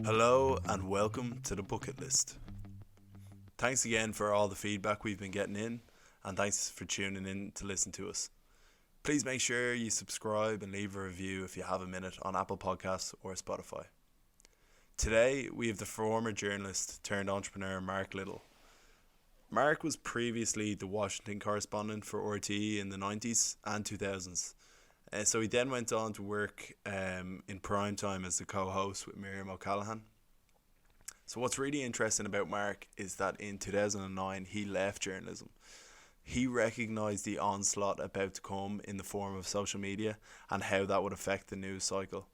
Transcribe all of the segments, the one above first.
Hello and welcome to the Booket List. Thanks again for all the feedback we've been getting in, and thanks for tuning in to listen to us. Please make sure you subscribe and leave a review if you have a minute on Apple Podcasts or Spotify. Today we have the former journalist turned entrepreneur Mark Little. Mark was previously the Washington correspondent for RTE in the 90s and 2000s. So he then went on to work in prime time as the co-host with Miriam O'Callaghan. So what's really interesting about Mark is that in 2009 he left journalism. He recognised the onslaught about to come in the form of social media and how that would affect the news cycle.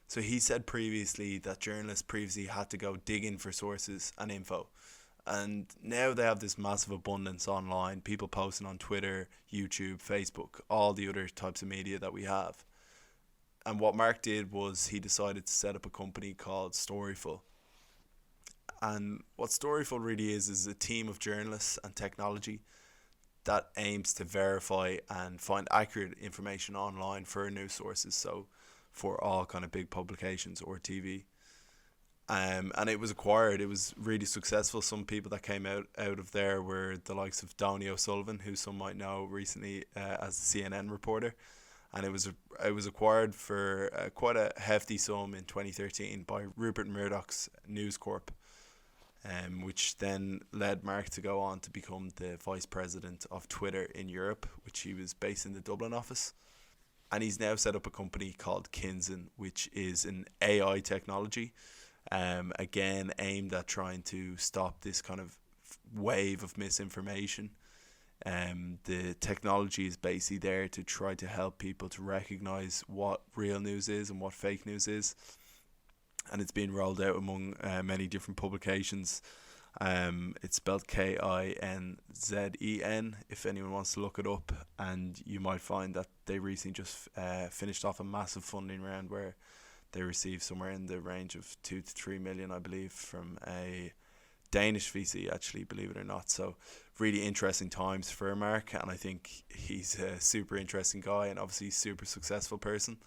So he said previously that journalists previously had to go digging for sources and info. And now they have this massive abundance online, people posting on Twitter, YouTube, Facebook, all the other types of media that we have. And what Mark did was he decided to set up a company called Storyful. And what Storyful really is a team of journalists and technology that aims to verify and find accurate information online for news sources, so for all kind of big publications or TV. And it was acquired. It was really successful. Some people that came out of there were the likes of Downey O'Sullivan, who some might know recently as a CNN reporter. And it was acquired for quite a hefty sum in 2013 by Rupert Murdoch's News Corp, which then led Mark to go on to become the vice president of Twitter in Europe, which he was based in the Dublin office. And he's now set up a company called Kinzen, which is an AI technology, again aimed at trying to stop this kind of wave of misinformation. The technology is basically there to try to help people to recognize what real news is and what fake news is, and it's been rolled out among many different publications. It's spelled Kinzen if anyone wants to look it up, and you might find that they recently just finished off a massive funding round where they received somewhere in the range of 2 to 3 million, I believe, from a Danish VC, actually, believe it or not. So really interesting times for Mark, and I think he's a super interesting guy and obviously a super successful person.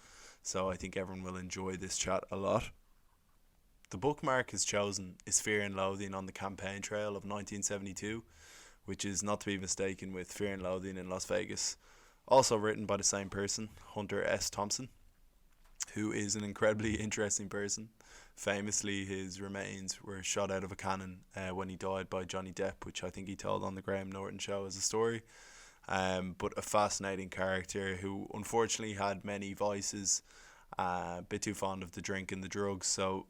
So I think everyone will enjoy this chat a lot. The book Mark has chosen is Fear and Loathing on the Campaign Trail of 1972, which is not to be mistaken with Fear and Loathing in Las Vegas. Also written by the same person, Hunter S. Thompson, who is an incredibly interesting person. Famously, his remains were shot out of a cannon when he died by Johnny Depp, which I think he told on the Graham Norton show as a story. But a fascinating character who unfortunately had many vices, a bit too fond of the drink and the drugs, so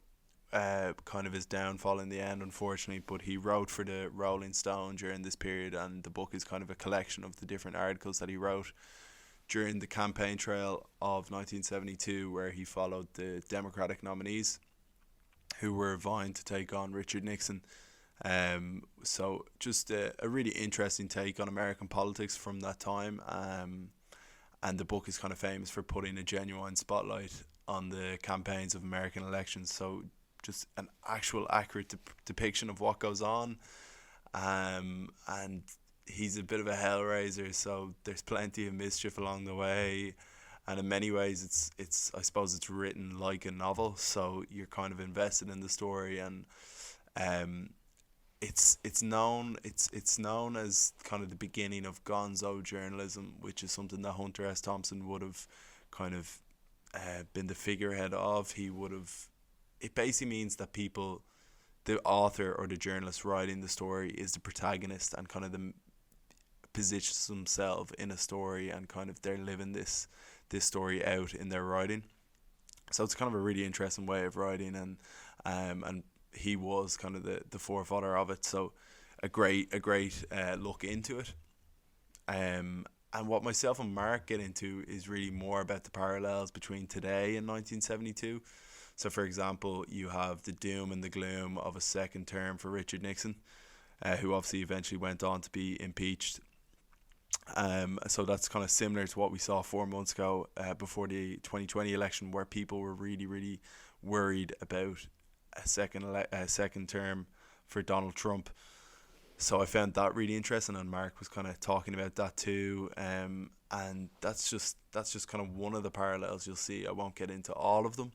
kind of his downfall in the end, unfortunately. But he wrote for the Rolling Stone during this period, and the book is kind of a collection of the different articles that he wrote during the campaign trail of 1972, where he followed the Democratic nominees who were vying to take on Richard Nixon. So just a really interesting take on American politics from that time. And the book is kind of famous for putting a genuine spotlight on the campaigns of American elections. So just an actual accurate depiction of what goes on. And he's a bit of a hellraiser, so there's plenty of mischief along the way, and in many ways it's I suppose it's written like a novel, so you're kind of invested in the story. And it's known as kind of the beginning of gonzo journalism, which is something that Hunter S. Thompson would have kind of been the figurehead of. It basically means that the author or the journalist writing the story is the protagonist and kind of positions themselves in a story, and kind of they're living this story out in their writing. So it's kind of a really interesting way of writing, and he was kind of the forefather of it. So a great look into it. And what myself and Mark get into is really more about the parallels between today and 1972. So for example, you have the doom and the gloom of a second term for Richard Nixon, who obviously eventually went on to be impeached. So that's kind of similar to what we saw 4 months ago before the 2020 election, where people were really, really worried about a second term for Donald Trump. So I found that really interesting, and Mark was kind of talking about that too. And that's just kind of one of the parallels you'll see. I won't get into all of them,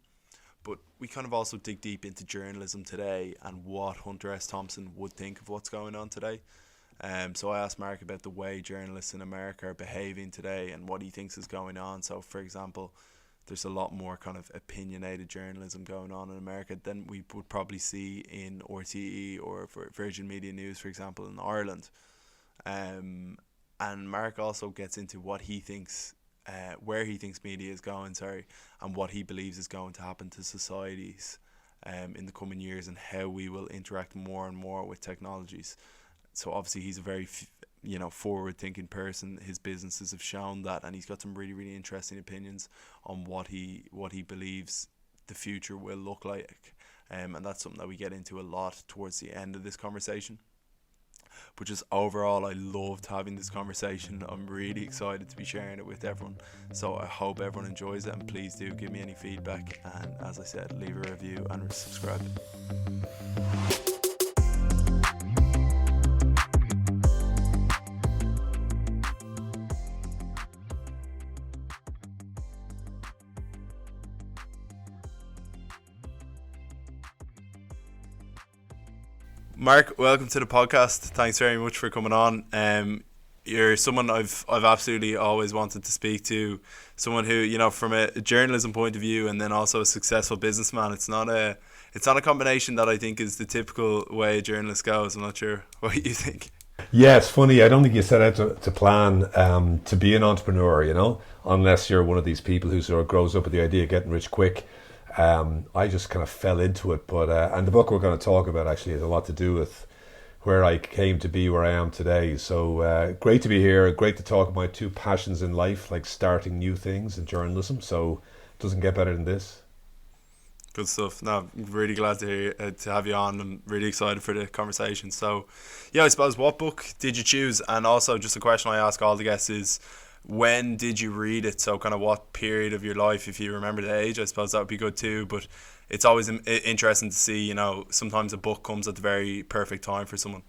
But we kind of also dig deep into journalism today and what Hunter S. Thompson would think of what's going on today. So I asked Mark about the way journalists in America are behaving today and what he thinks is going on. So, for example, there's a lot more kind of opinionated journalism going on in America than we would probably see in RTE or for Virgin Media News, for example, in Ireland. And Mark also gets into what he thinks, where he thinks media is going, and what he believes is going to happen to societies in the coming years, and how we will interact more and more with technologies. So obviously he's a very forward-thinking person. His businesses have shown that, and he's got some really, really interesting opinions on what he believes the future will look like. And that's something that we get into a lot towards the end of this conversation. But just overall, I loved having this conversation. I'm really excited to be sharing it with everyone. So I hope everyone enjoys it, and please do give me any feedback. And as I said, leave a review and subscribe. Mark, welcome to the podcast. Thanks very much for coming on. You're someone I've absolutely always wanted to speak to. Someone who, from a journalism point of view, and then also a successful businessman. It's not a combination that I think is the typical way a journalist goes. I'm not sure what you think. Yeah, it's funny. I don't think you set out to plan to be an entrepreneur, unless you're one of these people who sort of grows up with the idea of getting rich quick. I just kind of fell into it, but and the book we're going to talk about actually has a lot to do with where I came to be where I am today. So great to be here, great to talk about two passions in life, like starting new things in journalism. So it doesn't get better than this. Good stuff. No, I'm really glad to have you on. I'm really excited for the conversation. So yeah, I suppose, what book did you choose? And also, just a question I ask all the guests is, when did you read it? So kind of what period of your life, if you remember the age, I suppose that would be good too. But it's always interesting to see, sometimes a book comes at the very perfect time for someone.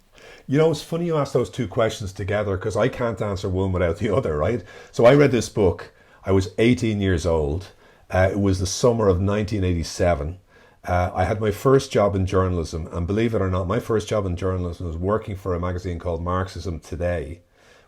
It's funny you ask those two questions together, because I can't answer one without the other, right? So I read this book, I was 18 years old. It was the summer of 1987. I had my first job in journalism, and believe it or not, my first job in journalism was working for a magazine called Marxism Today,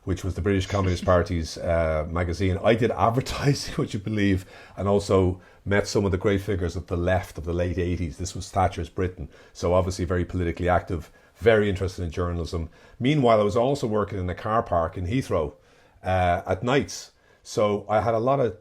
which was the British Communist Party's magazine. I did advertising, would you believe, and also met some of the great figures of the left of the late 80s. This was Thatcher's Britain, so obviously very politically active, very interested in journalism. Meanwhile, I was also working in a car park in Heathrow at nights. So I had a lot of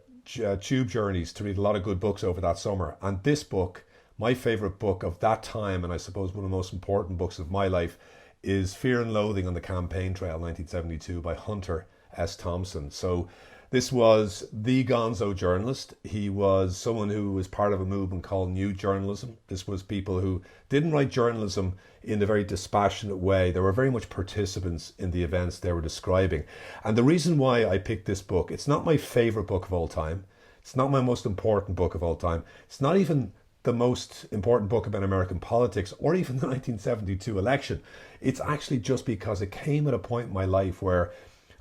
tube journeys to read a lot of good books over that summer. And this book, my favourite book of that time, and I suppose one of the most important books of my life, is Fear and Loathing on the Campaign Trail, 1972, by Hunter S. Thompson. So this was the gonzo journalist. He was someone who was part of a movement called New Journalism. This was people who didn't write journalism in a very dispassionate way. They were very much participants in the events they were describing. And the reason why I picked this book, it's not my favourite book of all time. It's not my most important book of all time. It's not even the most important book about American politics or even the 1972 election. It's actually just because it came at a point in my life where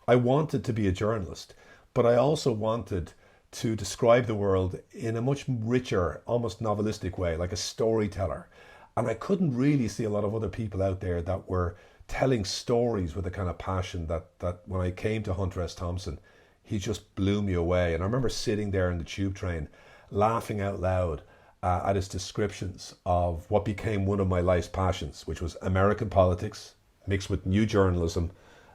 I wanted to be a journalist, but I also wanted to describe the world in a much richer, almost novelistic way, like a storyteller. And I couldn't really see a lot of other people out there that were telling stories with the kind of passion that when I came to Hunter S. Thompson, he just blew me away. And I remember sitting there in the tube train, laughing out loud at his descriptions of what became one of my life's passions, which was American politics, mixed with new journalism,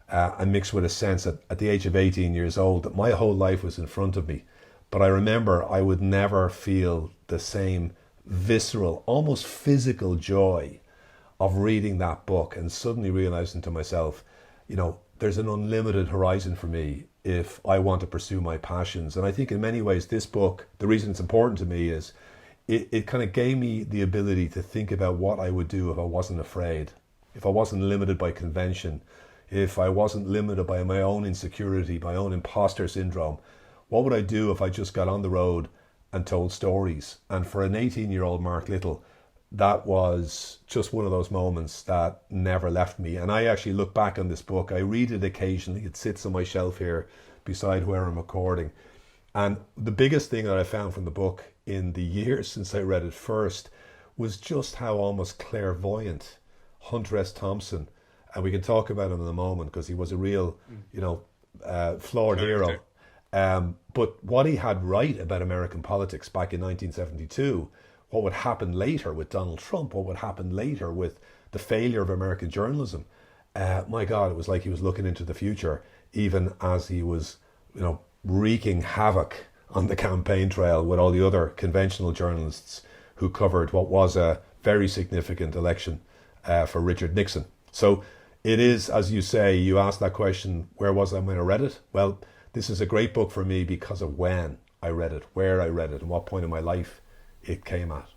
and mixed with a sense at the age of 18 years old that my whole life was in front of me. But I remember I would never feel the same visceral, almost physical joy of reading that book and suddenly realizing to myself, there's an unlimited horizon for me if I want to pursue my passions. And I think in many ways this book, the reason it's important to me is it kind of gave me the ability to think about what I would do if I wasn't afraid, if I wasn't limited by convention, if I wasn't limited by my own insecurity, my own imposter syndrome. What would I do if I just got on the road and told stories? And for an 18-year-old Mark Little, that was just one of those moments that never left me. And I actually look back on this book. I read it occasionally. It sits on my shelf here beside where I'm recording. And the biggest thing that I found from the book in the years since I read it first was just how almost clairvoyant Hunter S. Thompson, and we can talk about him in a moment because he was a real, flawed hero. But what he had right about American politics back in 1972, what would happen later with Donald Trump, what would happen later with the failure of American journalism, my God, it was like he was looking into the future, even as he was, wreaking havoc on the campaign trail with all the other conventional journalists who covered what was a very significant election for Richard Nixon. So it is, as you say, you asked that question, where was I when I read it? Well, this is a great book for me because of when I read it, where I read it, and what point in my life it came at.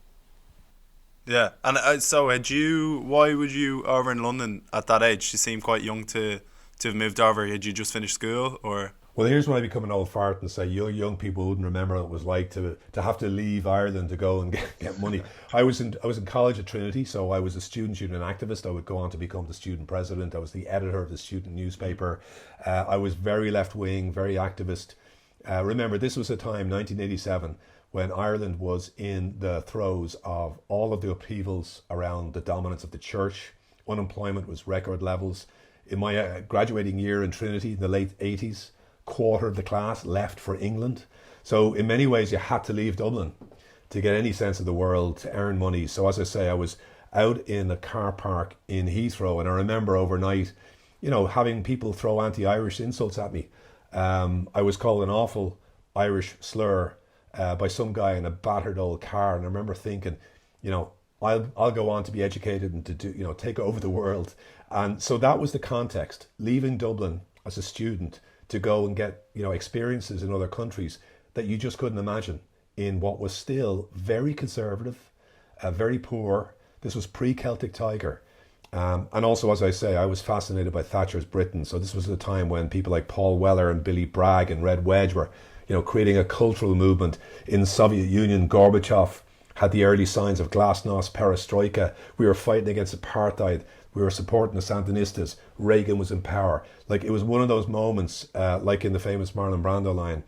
Yeah, and so why would you, over in London at that age, you seem quite young to have moved over, had you just finished school, or? Well, here's when I become an old fart and say young people wouldn't remember what it was like to have to leave Ireland to go and get money. I was in college at Trinity, so I was a student union activist. I would go on to become the student president. I was the editor of the student newspaper. I was very left-wing, very activist. Remember, this was a time, 1987, when Ireland was in the throes of all of the upheavals around the dominance of the church. Unemployment was record levels. In my graduating year in Trinity in the late 80s, quarter of the class left for England. So in many ways you had to leave Dublin to get any sense of the world, to earn money. So as I say, I was out in a car park in Heathrow, and I remember overnight, having people throw anti-Irish insults at me. I was called an awful Irish slur by some guy in a battered old car, and I remember thinking, I'll go on to be educated and to do, take over the world. And so that was the context, leaving Dublin as a student to go and get, experiences in other countries that you just couldn't imagine in what was still very conservative, very poor. This was pre-Celtic Tiger. And also, as I say, I was fascinated by Thatcher's Britain. So this was the time when people like Paul Weller and Billy Bragg and Red Wedge were, creating a cultural movement in the Soviet Union. Gorbachev had the early signs of glasnost, perestroika. We were fighting against apartheid. We were supporting the Sandinistas. Reagan was in power. Like, it was one of those moments, like in the famous Marlon Brando line,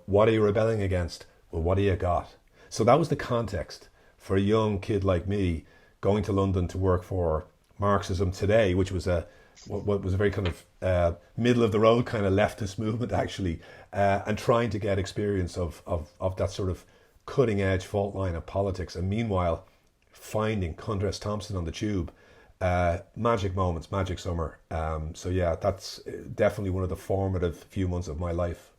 what are you rebelling against? Well, what do you got? So that was the context for a young kid like me going to London to work for Marxism Today, which was what was a very kind of middle of the road kind of leftist movement, actually, and trying to get experience of that sort of cutting edge fault line of politics. And meanwhile, finding Hunter S. Thompson on the tube. Magic moments, magic summer. So yeah, that's definitely one of the formative few months of my life.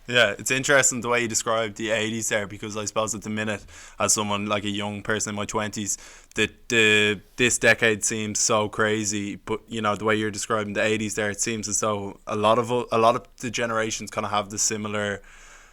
Yeah, it's interesting the way you described the 80s there, because I suppose at the minute, as someone like a young person in my 20s, that this decade seems so crazy, but the way you're describing the 80s there, it seems as though a lot of the generations kind of have the similar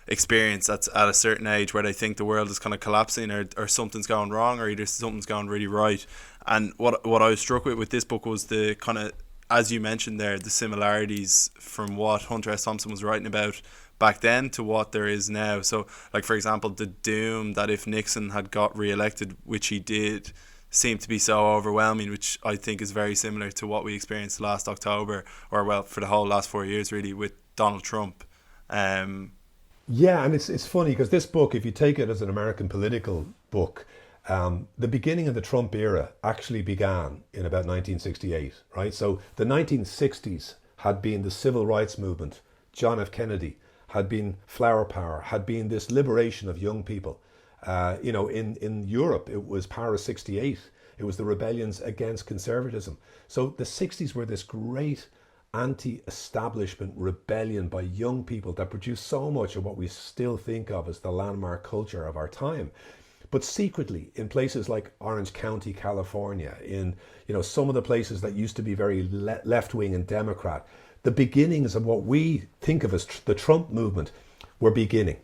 experience that's at a certain age where they think the world is kind of collapsing, or something's going wrong, or either something's going really right. And what I was struck with this book was the kind of, as you mentioned there, the similarities from what Hunter S. Thompson was writing about back then to what there is now. So, like, for example, the doom that if Nixon had got re-elected, which he did, seemed to be so overwhelming, which I think is very similar to what we experienced last October, or well, for the whole last 4 years really, with Donald Trump. Yeah, and it's funny because this book, if you take it as an American political book, the beginning of the Trump era actually began in about 1968, right? So the 1960s had been the civil rights movement. John F. Kennedy had been flower power, had been this liberation of young people. In Europe, it was Paris 68. It was the rebellions against conservatism. So the 60s were this great anti-establishment rebellion by young people that produced so much of what we still think of as the landmark culture of our time. But secretly, in places like Orange County, California, in some of the places that used to be very left-wing and Democrat, the beginnings of what we think of as the Trump movement were beginning.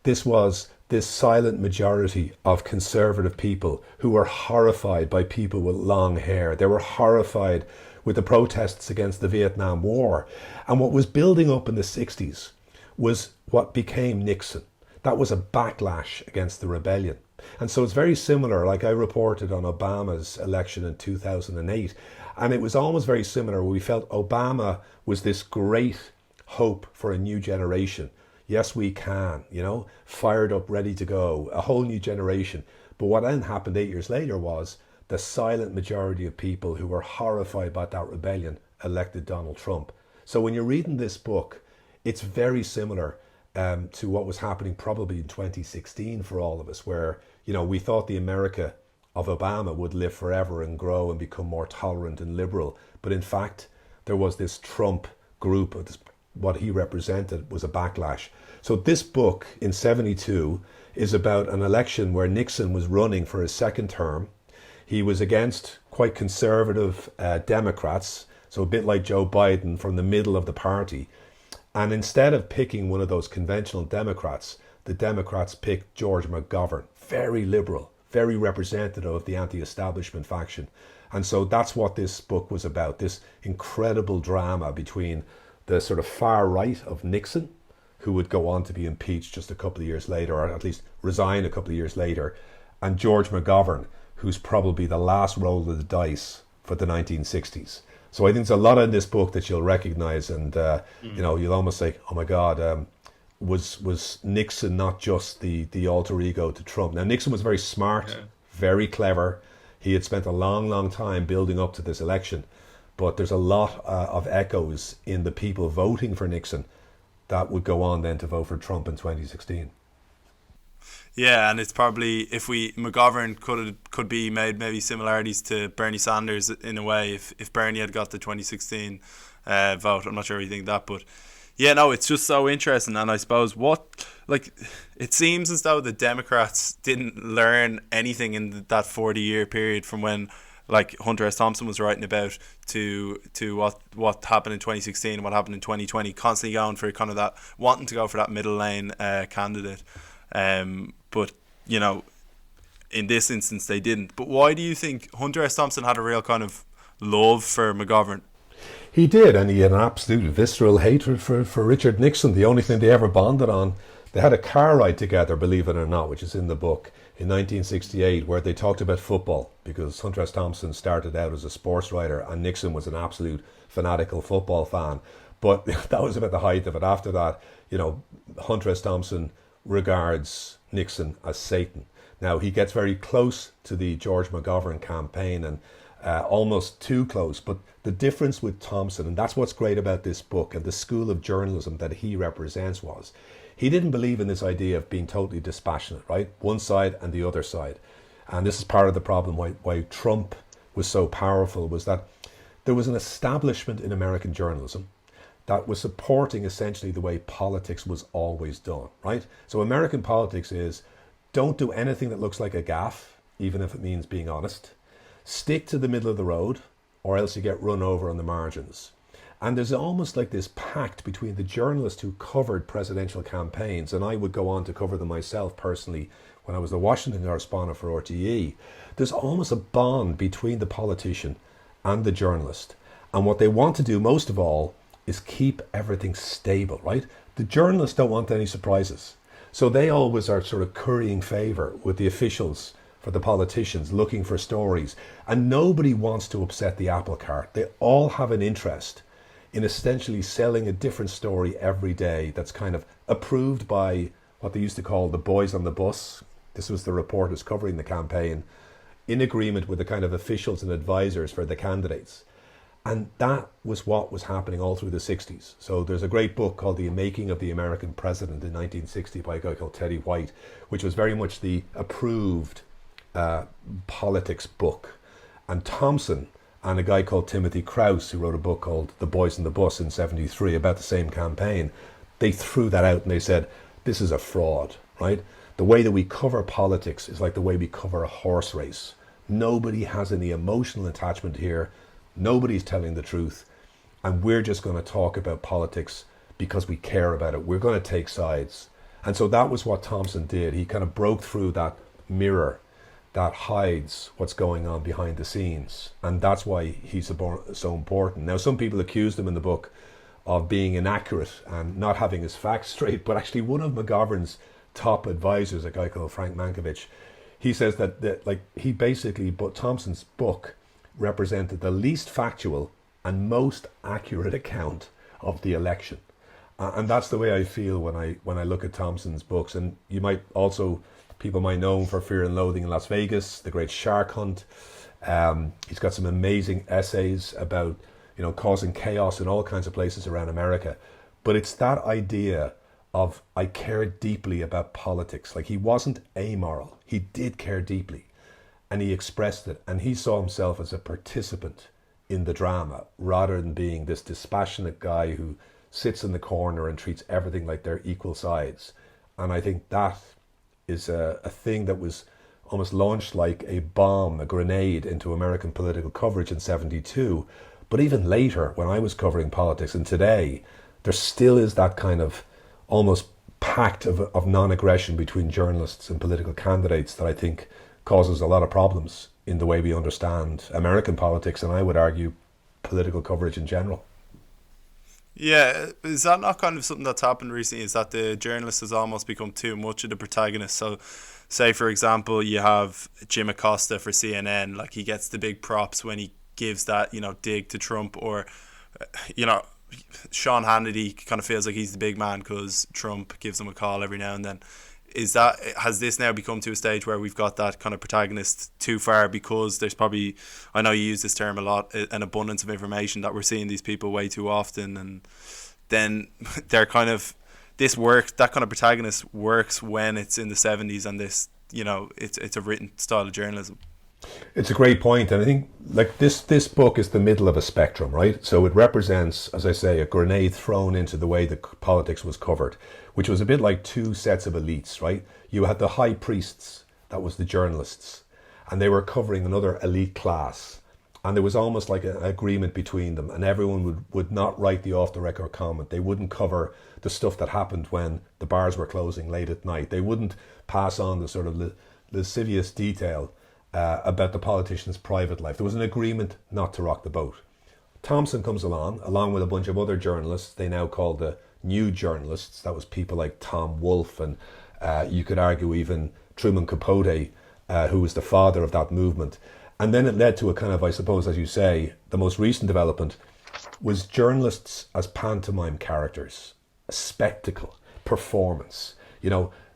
This was this silent majority of conservative people who were horrified by people with long hair. They were horrified with the protests against the Vietnam War. And what was building up in the 60s was what became Nixon. That was a backlash against the rebellion. And so it's very similar, like I reported on Obama's election in 2008, and it was almost very similar. We felt Obama was this great hope for a new generation. Yes, we can, you know, fired up, ready to go, a whole new generation. But what then happened 8 years later was the silent majority of people who were horrified by that rebellion elected Donald Trump. So when you're reading this book, it's very similar to what was happening probably in 2016 for all of us, where, you know, we thought the America of Obama would live forever and grow and become more tolerant and liberal. But in fact, there was this Trump group, what he represented was a backlash. So this book in 72 is about an election where Nixon was running for his second term. He was against quite conservative Democrats, so a bit like Joe Biden from the middle of the party. And instead of picking one of those conventional Democrats, the Democrats picked George McGovern, very liberal, very representative of the anti-establishment faction. And so that's what this book was about, this incredible drama between the sort of far right of Nixon, who would go on to be impeached just a couple of years later, or at least resign a couple of years later, and George McGovern, who's probably the last roll of the dice for the 1960s. So I think there's a lot in this book that you'll recognize, and you know, you'll almost say, oh my God, was Nixon not just the alter ego to Trump? Now, Nixon was very smart, very clever. He had spent a long, long time building up to this election, but there's a lot of echoes in the people voting for Nixon that would go on then to vote for Trump in 2016. Yeah, and it's probably, McGovern could be made maybe similarities to Bernie Sanders in a way, if Bernie had got the 2016 vote. I'm not sure what you think of that, but yeah, no, it's just so interesting. And I suppose it seems as though the Democrats didn't learn anything in that 40-year period from when, like, Hunter S. Thompson was writing about to what happened in 2016 and what happened in 2020, constantly going for kind of that, wanting to go for that middle lane candidate. But, you know, in this instance, they didn't. But why do you think Hunter S. Thompson had a real kind of love for McGovern? He did, and he had an absolute visceral hatred for Richard Nixon, the only thing they ever bonded on. They had a car ride together, believe it or not, which is in the book, in 1968, where they talked about football, because Hunter S. Thompson started out as a sports writer and Nixon was an absolute fanatical football fan. But that was about the height of it. After that, you know, Hunter S. Thompson regards Nixon as Satan. Now, he gets very close to the George McGovern campaign, and almost too close. But the difference with Thompson, and that's what's great about this book and the school of journalism that he represents, was he didn't believe in this idea of being totally dispassionate, right? One side and the other side. And this is part of the problem why Trump was so powerful, was that there was an establishment in American journalism that was supporting essentially the way politics was always done, right? So American politics is, don't do anything that looks like a gaffe, even if it means being honest. Stick to the middle of the road, or else you get run over on the margins. And there's almost like this pact between the journalists who covered presidential campaigns, and I would go on to cover them myself personally when I was the Washington correspondent for RTE. There's almost a bond between the politician and the journalist. And what they want to do most of all is keep everything stable, right? The journalists don't want any surprises. So they always are sort of currying favour with the officials, for the politicians, looking for stories. And nobody wants to upset the apple cart. They all have an interest in essentially selling a different story every day that's kind of approved by what they used to call the boys on the bus. This was the reporters covering the campaign, in agreement with the kind of officials and advisors for the candidates. And that was what was happening all through the 60s. So there's a great book called The Making of the American President in 1960 by a guy called Teddy White, which was very much the approved politics book. And Thompson and a guy called Timothy Krause, who wrote a book called The Boys on the Bus in 73 about the same campaign, they threw that out and they said, this is a fraud, right? The way that we cover politics is like the way we cover a horse race. Nobody has any emotional attachment here. Nobody's telling the truth, and we're just going to talk about politics because we care about it. We're going to take sides. And so that was what Thompson did. He kind of broke through that mirror that hides what's going on behind the scenes, and that's why he's so important. Now, some people accused him in the book of being inaccurate and not having his facts straight, but actually one of McGovern's top advisors, a guy called Frank Mankiewicz, he says but Thompson's book represented the least factual and most accurate account of the election. And that's the way I feel when I look at Thompson's books. And you might also, people might know him for Fear and Loathing in Las Vegas, The Great Shark Hunt. He's got some amazing essays about, causing chaos in all kinds of places around America. But it's that idea of, I care deeply about politics. Like, he wasn't amoral. He did care deeply, and he expressed it. And he saw himself as a participant in the drama rather than being this dispassionate guy who sits in the corner and treats everything like they're equal sides. And I think that is a thing that was almost launched like a bomb, a grenade into American political coverage in 72. But even later, when I was covering politics, and today, there still is that kind of almost pact of non-aggression between journalists and political candidates that I think causes a lot of problems in the way we understand American politics, and I would argue political coverage in general. Yeah, is that not kind of something that's happened recently? Is that the journalist has almost become too much of the protagonist? So, say for example, you have Jim Acosta for CNN, like he gets the big props when he gives that, dig to Trump, or, Sean Hannity kind of feels like he's the big man because Trump gives him a call every now and then. Has this now become to a stage where we've got that kind of protagonist too far, because there's probably, I know you use this term a lot, an abundance of information, that we're seeing these people way too often, and then they're kind of, that kind of protagonist works when it's in the 70s and this, it's a written style of journalism. It's a great point, and I think like this book is the middle of a spectrum, right? So it represents, as I say, a grenade thrown into the way the politics was covered, which was a bit like two sets of elites, right? You had the high priests, that was the journalists, and they were covering another elite class, and there was almost like an agreement between them, and everyone would not write the off-the-record comment. They wouldn't cover the stuff that happened when the bars were closing late at night. They wouldn't pass on the sort of lascivious detail about the politician's private life. There was an agreement not to rock the boat. Thompson comes along with a bunch of other journalists. They now call the new journalists. That was people like Tom Wolfe, and you could argue even Truman Capote, who was the father of that movement. And then it led to a kind of, I suppose, as you say, the most recent development was journalists as pantomime characters, a spectacle, performance.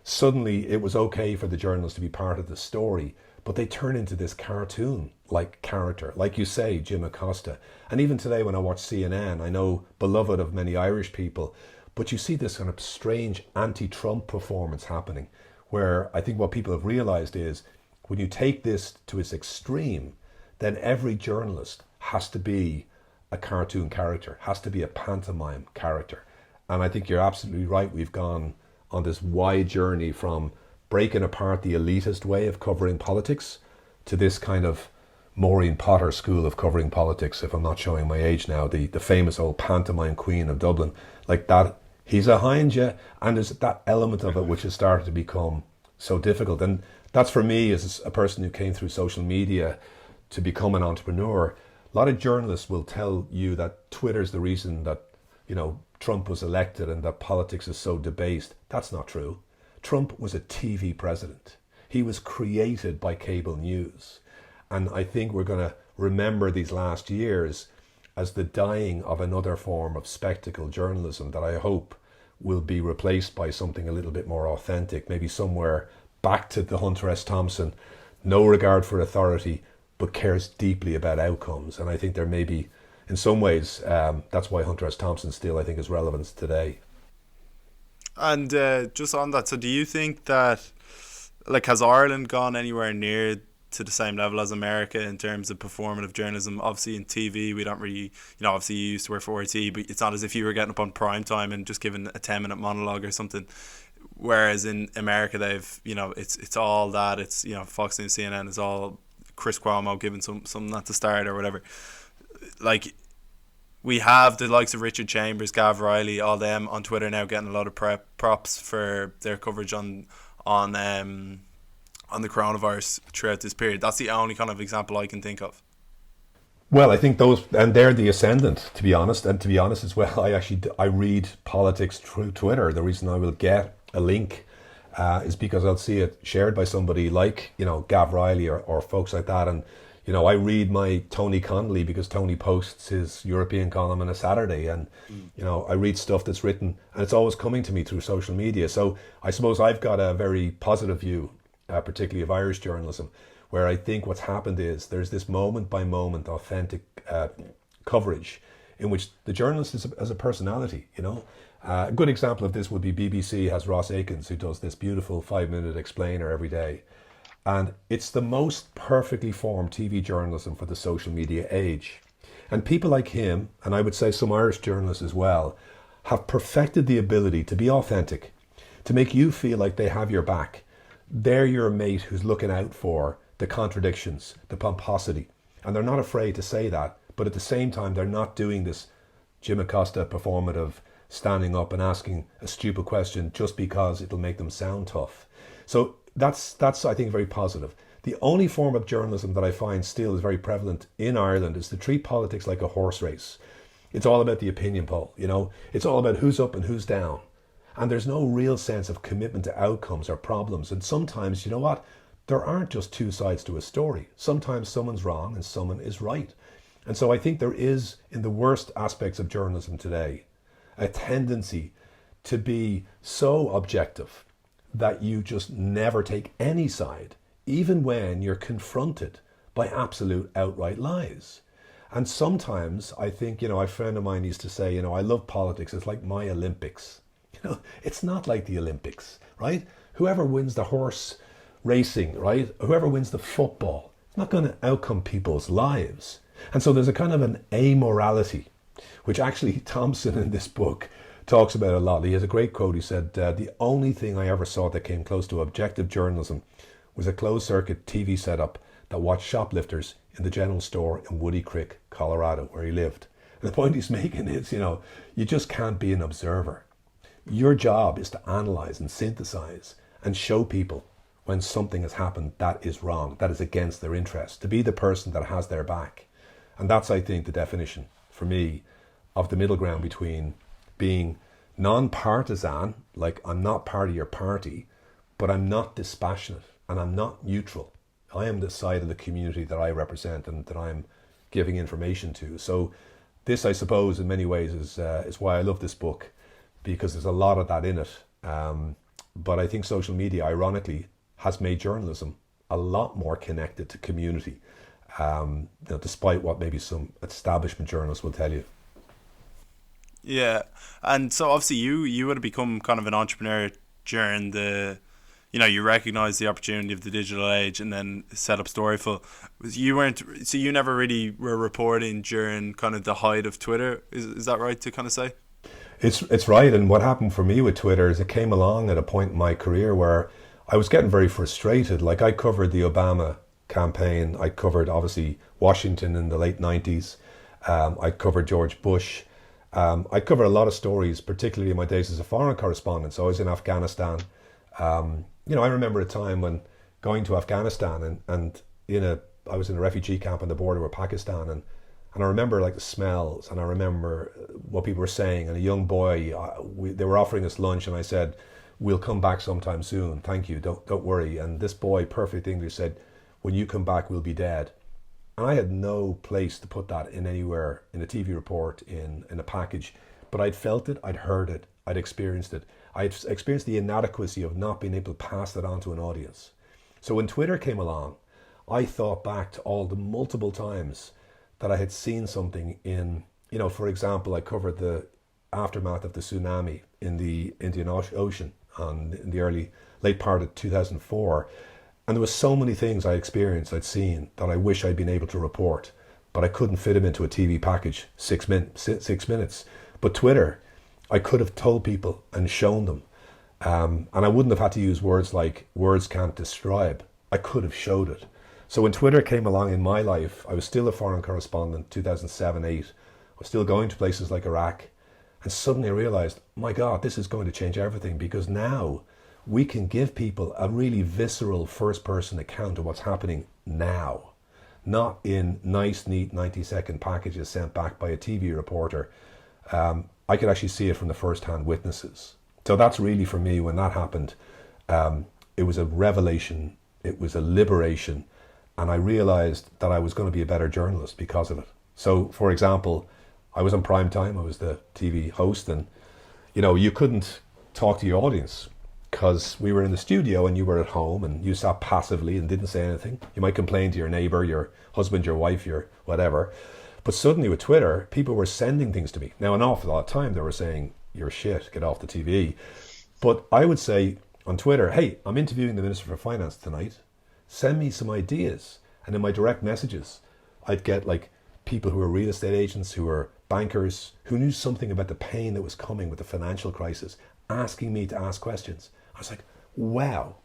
Suddenly it was okay for the journalist to be part of the story, but they turn into this cartoon-like character, like you say, Jim Acosta. And even today when I watch CNN, I know beloved of many Irish people, but you see this kind of strange anti-Trump performance happening, where I think what people have realised is when you take this to its extreme, then every journalist has to be a cartoon character, has to be a pantomime character. And I think you're absolutely right. We've gone on this wide journey from breaking apart the elitist way of covering politics to this kind of Maureen Potter school of covering politics, if I'm not showing my age now, the famous old pantomime queen of Dublin, like that. He's behind you, and there's that element of it which has started to become so difficult. And that's, for me, as a person who came through social media to become an entrepreneur, a lot of journalists will tell you that Twitter's the reason that, Trump was elected and that politics is so debased. That's not true. Trump was a TV president. He was created by cable news. And I think we're going to remember these last years as the dying of another form of spectacle journalism that I hope will be replaced by something a little bit more authentic, maybe somewhere back to the Hunter S. Thompson, no regard for authority, but cares deeply about outcomes. And I think there may be, in some ways, that's why Hunter S. Thompson still, I think, is relevant today. And just on that, so do you think that, has Ireland gone anywhere near to the same level as America in terms of performative journalism? Obviously in TV, we don't really, obviously you used to work for RT, but it's not as if you were getting up on prime time and just giving a 10-minute monologue or something. Whereas in America, they've, it's all that. It's, Fox News, CNN is all Chris Cuomo giving something at the start or whatever. We have the likes of Richard Chambers, Gav Riley, all them on Twitter now getting a lot of props for their coverage on the coronavirus throughout this period. That's the only kind of example I can think of. Well, I think those, and they're the ascendant, to be honest. And to be honest as well, I read politics through Twitter. The reason I will get a link is because I'll see it shared by somebody like, Gav Riley or folks like that. And, I read my Tony Connolly because Tony posts his European column on a Saturday, and I read stuff that's written, and it's always coming to me through social media. So I suppose I've got a very positive view, particularly of Irish journalism, where I think what's happened is there's this moment by moment authentic coverage in which the journalist is as a personality. A good example of this would be BBC has Ross Akins, who does this beautiful 5-minute explainer every day. And it's the most perfectly formed TV journalism for the social media age. And people like him, and I would say some Irish journalists as well, have perfected the ability to be authentic, to make you feel like they have your back. They're your mate who's looking out for the contradictions, the pomposity. And they're not afraid to say that, but at the same time, they're not doing this Jim Acosta performative, standing up and asking a stupid question just because it'll make them sound tough. So that's I think very positive. The only form of journalism that I find still is very prevalent in Ireland is to treat politics like a horse race. It's all about the opinion poll, It's all about who's up and who's down. And there's no real sense of commitment to outcomes or problems. And sometimes, you know what? There aren't just two sides to a story. Sometimes someone's wrong and someone is right. And so I think there is, in the worst aspects of journalism today, a tendency to be so objective that you just never take any side, even when you're confronted by absolute outright lies. And sometimes I think, a friend of mine used to say, I love politics. It's like my Olympics. It's not like the Olympics, right? Whoever wins the horse racing, right? Whoever wins the football, it's not going to outcome people's lives. And so there's a kind of an amorality, which actually Thompson in this book talks about a lot. He has a great quote. He said, the only thing I ever saw that came close to objective journalism was a closed circuit TV setup that watched shoplifters in the general store in Woody Creek, Colorado, where he lived. And the point he's making is, you just can't be an observer. Your job is to analyze and synthesize and show people when something has happened that is wrong, that is against their interests, to be the person that has their back. And that's, I think, the definition for me of the middle ground between being non-partisan, like I'm not part of your party, but I'm not dispassionate and I'm not neutral. I am the side of the community that I represent and that I'm giving information to. So this, I suppose, in many ways is why I love this book, because there's a lot of that in it. But I think social media, ironically, has made journalism a lot more connected to community, despite what maybe some establishment journalists will tell you. Yeah, and so obviously you would have become kind of an entrepreneur during you recognised the opportunity of the digital age and then set up Storyful. You never really were reporting during kind of the height of Twitter. Is that right to kind of say? It's right. And what happened for me with Twitter is it came along at a point in my career where I was getting very frustrated. Like, I covered the Obama campaign. I covered, obviously, Washington in the late 90s. I covered George Bush. I covered a lot of stories, particularly in my days as a foreign correspondent. So I was in Afghanistan. I remember a time when going to Afghanistan and I was in a refugee camp on the border with Pakistan, and I remember like the smells, and I remember what people were saying. And a young boy, they were offering us lunch, and I said, "We'll come back sometime soon. Thank you. Don't worry." And this boy, perfect English, said, "When you come back, we'll be dead." And I had no place to put that in anywhere, in a TV report, in a package. But I'd felt it, I'd heard it, I'd experienced it. I'd experienced the inadequacy of not being able to pass that on to an audience. So when Twitter came along, I thought back to all the multiple times that I had seen something in, for example, I covered the aftermath of the tsunami in the Indian Ocean in the late part of 2004. And there were so many things I experienced, I'd seen, that I wish I'd been able to report, but I couldn't fit them into a TV package, 6 minutes. But Twitter, I could have told people and shown them. And I wouldn't have had to use words like words can't describe. I could have showed it. So when Twitter came along in my life, I was still a foreign correspondent, 2007, 2008. I was still going to places like Iraq. And suddenly I realized, my God, this is going to change everything, because now we can give people a really visceral first-person account of what's happening now, not in nice, neat 90-second packages sent back by a TV reporter. I could actually see it from the first-hand witnesses. So that's really, for me, when that happened, it was a revelation, it was a liberation, and I realized that I was going to be a better journalist because of it. So, for example, I was on prime time. I was the TV host, and you couldn't talk to your audience because we were in the studio and you were at home and you sat passively and didn't say anything. You might complain to your neighbor, your husband, your wife, your whatever. But suddenly with Twitter, people were sending things to me. Now, an awful lot of time they were saying, "You're shit, get off the TV." But I would say on Twitter, "Hey, I'm interviewing the Minister for Finance tonight. Send me some ideas." And in my direct messages, I'd get like people who were real estate agents, who were bankers, who knew something about the pain that was coming with the financial crisis, asking me to ask questions. I was like, wow,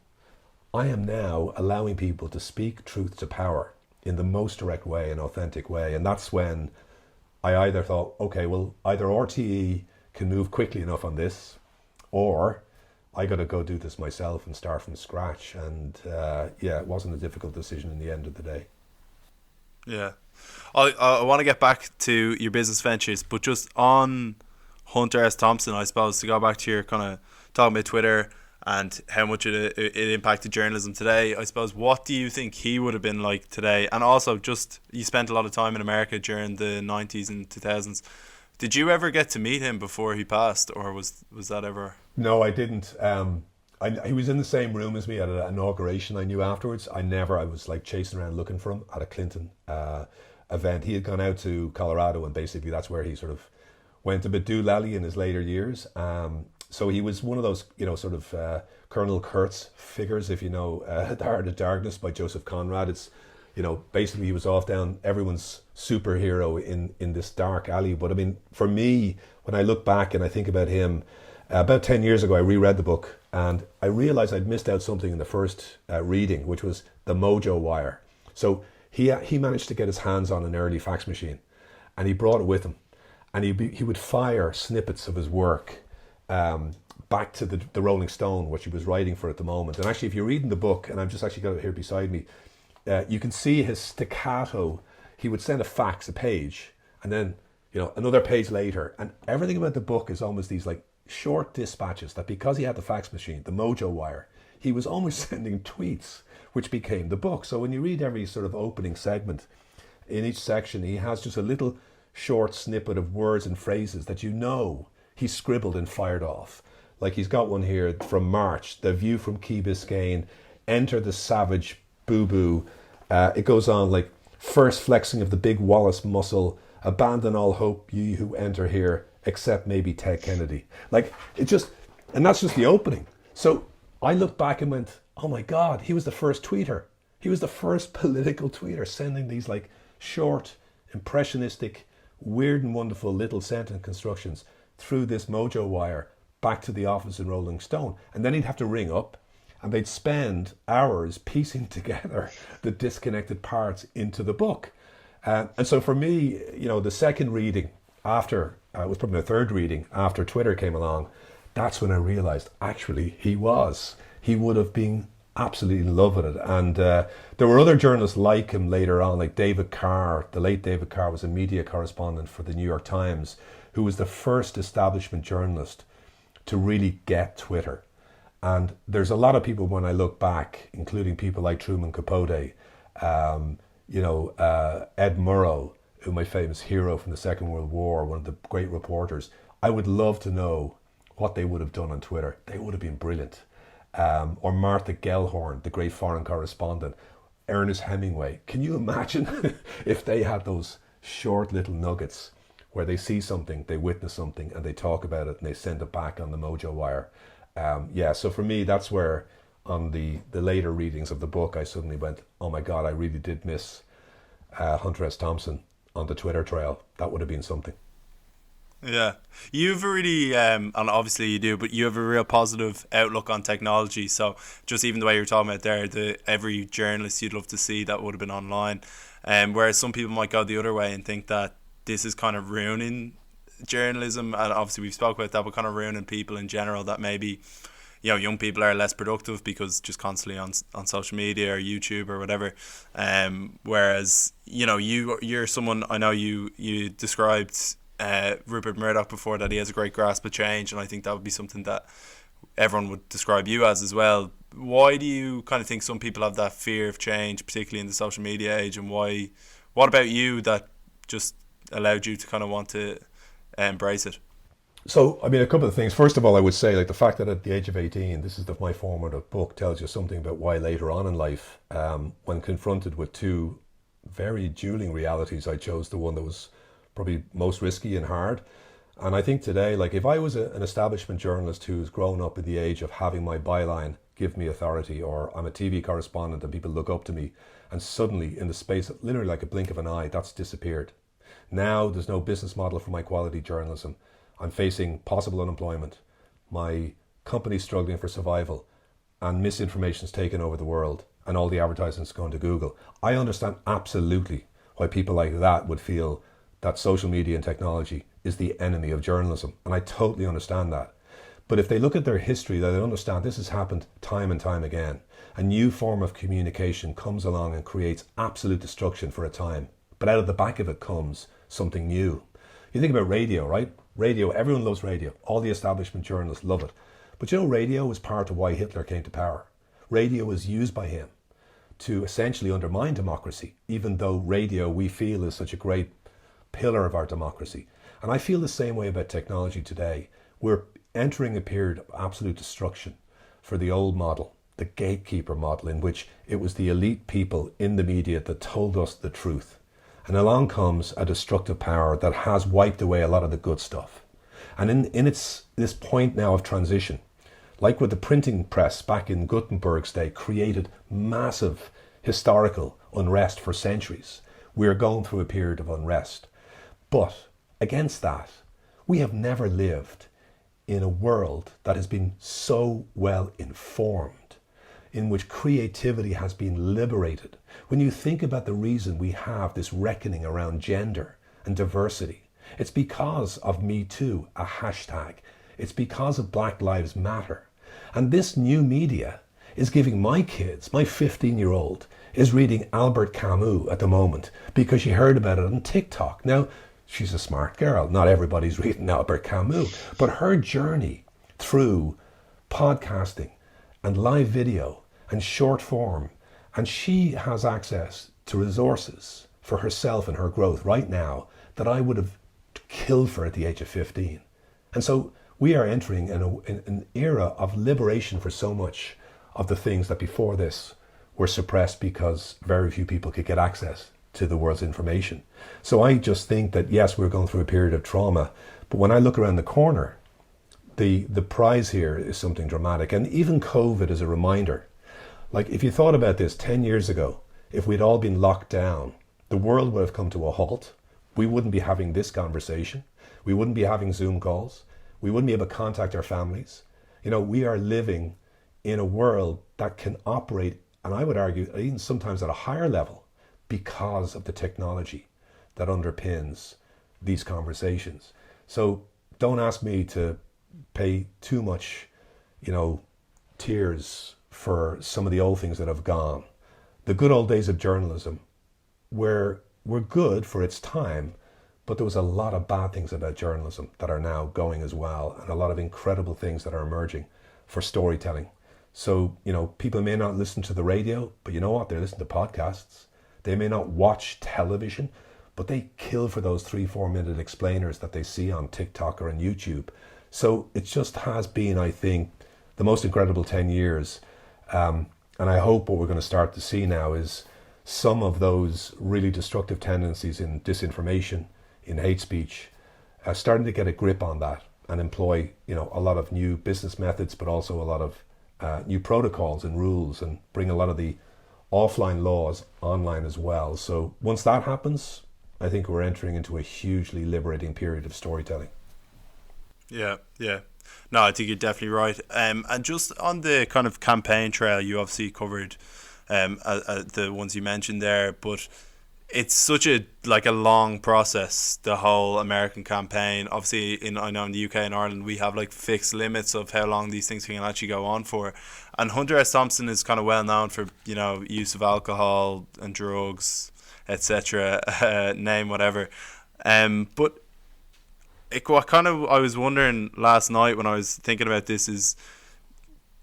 I am now allowing people to speak truth to power in the most direct way and authentic way. And that's when I either thought, okay, well, either RTE can move quickly enough on this, or I got to go do this myself and start from scratch. And it wasn't a difficult decision in the end of the day. Yeah. I want to get back to your business ventures, but just on Hunter S. Thompson, I suppose, to go back to your kind of talking about Twitter and how much it impacted journalism today, I suppose, what do you think he would have been like today? And also, just, you spent a lot of time in America during the 90s and 2000s. Did you ever get to meet him before he passed, or was that ever? No, I didn't. He was in the same room as me at an inauguration. I knew afterwards. I was like chasing around looking for him at a Clinton event. He had gone out to Colorado, and basically that's where he sort of went a bit doolally in his later years. So he was one of those, sort of Colonel Kurtz figures, if you know The Heart of Darkness by Joseph Conrad. It's, basically he was off down everyone's superhero in this dark alley. But I mean, for me, when I look back and I think about him, about 10 years ago, I reread the book and I realized I'd missed out something in the first reading, which was the Mojo Wire. So he managed to get his hands on an early fax machine, and he brought it with him, and he would fire snippets of his work back to the Rolling Stone, which he was writing for at the moment. And actually, if you're reading the book, and I've just actually got it here beside me, you can see his staccato. He would send a fax, a page, and then another page later, and everything about the book is almost these like short dispatches that, because he had the fax machine, the Mojo Wire, he was almost sending tweets, which became the book. So when you read every sort of opening segment, in each section, he has just a little short snippet of words and phrases that he scribbled and fired off. Like he's got one here from March, the view from Key Biscayne, enter the savage boo-boo. It goes on like, first flexing of the big Wallace muscle, abandon all hope, ye who enter here, except maybe Ted Kennedy. Like, and that's just the opening. So I looked back and went, oh my God, he was the first tweeter. He was the first political tweeter, sending these like short, impressionistic, weird and wonderful little sentence constructions through this Mojo Wire back to the office in Rolling Stone. And then he'd have to ring up, and they'd spend hours piecing together the disconnected parts into the book. And so for me, the second reading after, it was probably the third reading after Twitter came along, that's when I realized actually he would have been absolutely in love with it. And there were other journalists like him later on, like David Carr. The late David Carr was a media correspondent for the New York Times, who was the first establishment journalist to really get Twitter. And there's a lot of people, when I look back, including people like Truman Capote, Ed Murrow, who my famous hero from the Second World War, one of the great reporters. I would love to know what they would have done on Twitter. They would have been brilliant. Or Martha Gellhorn, the great foreign correspondent, Ernest Hemingway. Can you imagine if they had those short little nuggets where they see something, they witness something, and they talk about it and they send it back on the Mojo Wire? So for me, that's where on the later readings of the book, I suddenly went, oh my God, I really did miss Hunter S. Thompson on the Twitter trail. That would have been something. Yeah, you've really, and obviously you do, but you have a real positive outlook on technology. So just even the way you're talking about there, every journalist you'd love to see that would have been online. Whereas some people might go the other way and think that this is kind of ruining journalism. And obviously we've spoke about that, but kind of ruining people in general, that maybe, young people are less productive because just constantly on social media or YouTube or whatever. Whereas, you're someone, I know you described Rupert Murdoch before, that he has a great grasp of change, and I think that would be something that everyone would describe you as well. why do you kind of think some people have that fear of change, particularly in the social media age, and why? What about you that just allowed you to kind of want to embrace it? So, I mean, a couple of things. First of all, I would say, like, the fact that at the age of 18, this is my formative book, tells you something about why later on in life, when confronted with two very dueling realities, I chose the one that was probably most risky and hard. And I think today, like, if I was an establishment journalist who's grown up in the age of having my byline give me authority, or I'm a TV correspondent and people look up to me, and suddenly in the space of literally like a blink of an eye, that's disappeared. Now there's no business model for my quality journalism. I'm facing possible unemployment. My company's struggling for survival, and misinformation's taken over the world, and all the advertisements going to Google. I understand absolutely why people like that would feel that social media and technology is the enemy of journalism, and I totally understand that. But if they look at their history, they understand this has happened time and time again. A new form of communication comes along and creates absolute destruction for a time, but out of the back of it comes something new. You think about radio, right? Radio, everyone loves radio. All the establishment journalists love it. But you know, radio was part of why Hitler came to power. Radio was used by him to essentially undermine democracy, even though radio, we feel, is such a great pillar of our democracy. And I feel the same way about technology today. We're entering a period of absolute destruction for the old model, the gatekeeper model, in which it was the elite people in the media that told us the truth. And along comes a destructive power that has wiped away a lot of the good stuff. And in this point now of transition, like with the printing press back in Gutenberg's day, created massive historical unrest for centuries. We are going through a period of unrest. But against that, we have never lived in a world that has been so well informed, in which creativity has been liberated. When you think about the reason we have this reckoning around gender and diversity, it's because of Me Too, a hashtag. It's because of Black Lives Matter. And this new media is giving my kids, my 15-year-old, is reading Albert Camus at the moment because she heard about it on TikTok. Now, she's a smart girl. Not everybody's reading Albert Camus. But her journey through podcasting and live video and short form, and she has access to resources for herself and her growth right now that I would have killed for at the age of 15. And so we are entering an era of liberation for so much of the things that before this were suppressed because very few people could get access to the world's information. So I just think that, yes, we're going through a period of trauma, but when I look around the corner, the prize here is something dramatic. And even COVID is a reminder. Like, if you thought about this 10 years ago, if we'd all been locked down, the world would have come to a halt. We wouldn't be having this conversation. We wouldn't be having Zoom calls. We wouldn't be able to contact our families. You know, we are living in a world that can operate, and I would argue, even sometimes at a higher level, because of the technology that underpins these conversations. So don't ask me to pay too much, tears for some of the old things that have gone. The good old days of journalism were good for its time, but there was a lot of bad things about journalism that are now going as well, and a lot of incredible things that are emerging for storytelling. So, people may not listen to the radio, but you know what? They listen to podcasts. They may not watch television, but they kill for those 3-4 minute explainers that they see on TikTok or on YouTube. So it just has been, I think, the most incredible 10 years. And I hope what we're going to start to see now is some of those really destructive tendencies in disinformation, in hate speech, starting to get a grip on that and employ, a lot of new business methods, but also a lot of new protocols and rules, and bring a lot of the offline laws online as well. So once that happens, I think we're entering into a hugely liberating period of storytelling. Yeah. No, I think you're definitely right. And just on the kind of campaign trail, you obviously covered the ones you mentioned there, but it's such a long process, the whole American campaign. Obviously, I know in the UK and Ireland we have fixed limits of how long these things can actually go on for. And Hunter S. Thompson is kind of well known for use of alcohol and drugs, etc. Name whatever. But what I was wondering last night when I was thinking about this is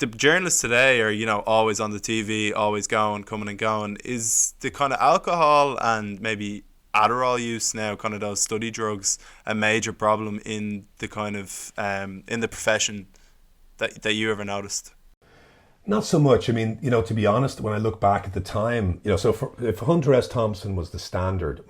the journalists today are, always on the TV, always going, coming and going. Is the kind of alcohol and maybe Adderall use now, kind of those study drugs, a major problem in the kind of in the profession that you ever noticed? Not so much. I mean, to be honest, when I look back at the time, if Hunter S. Thompson was the standard,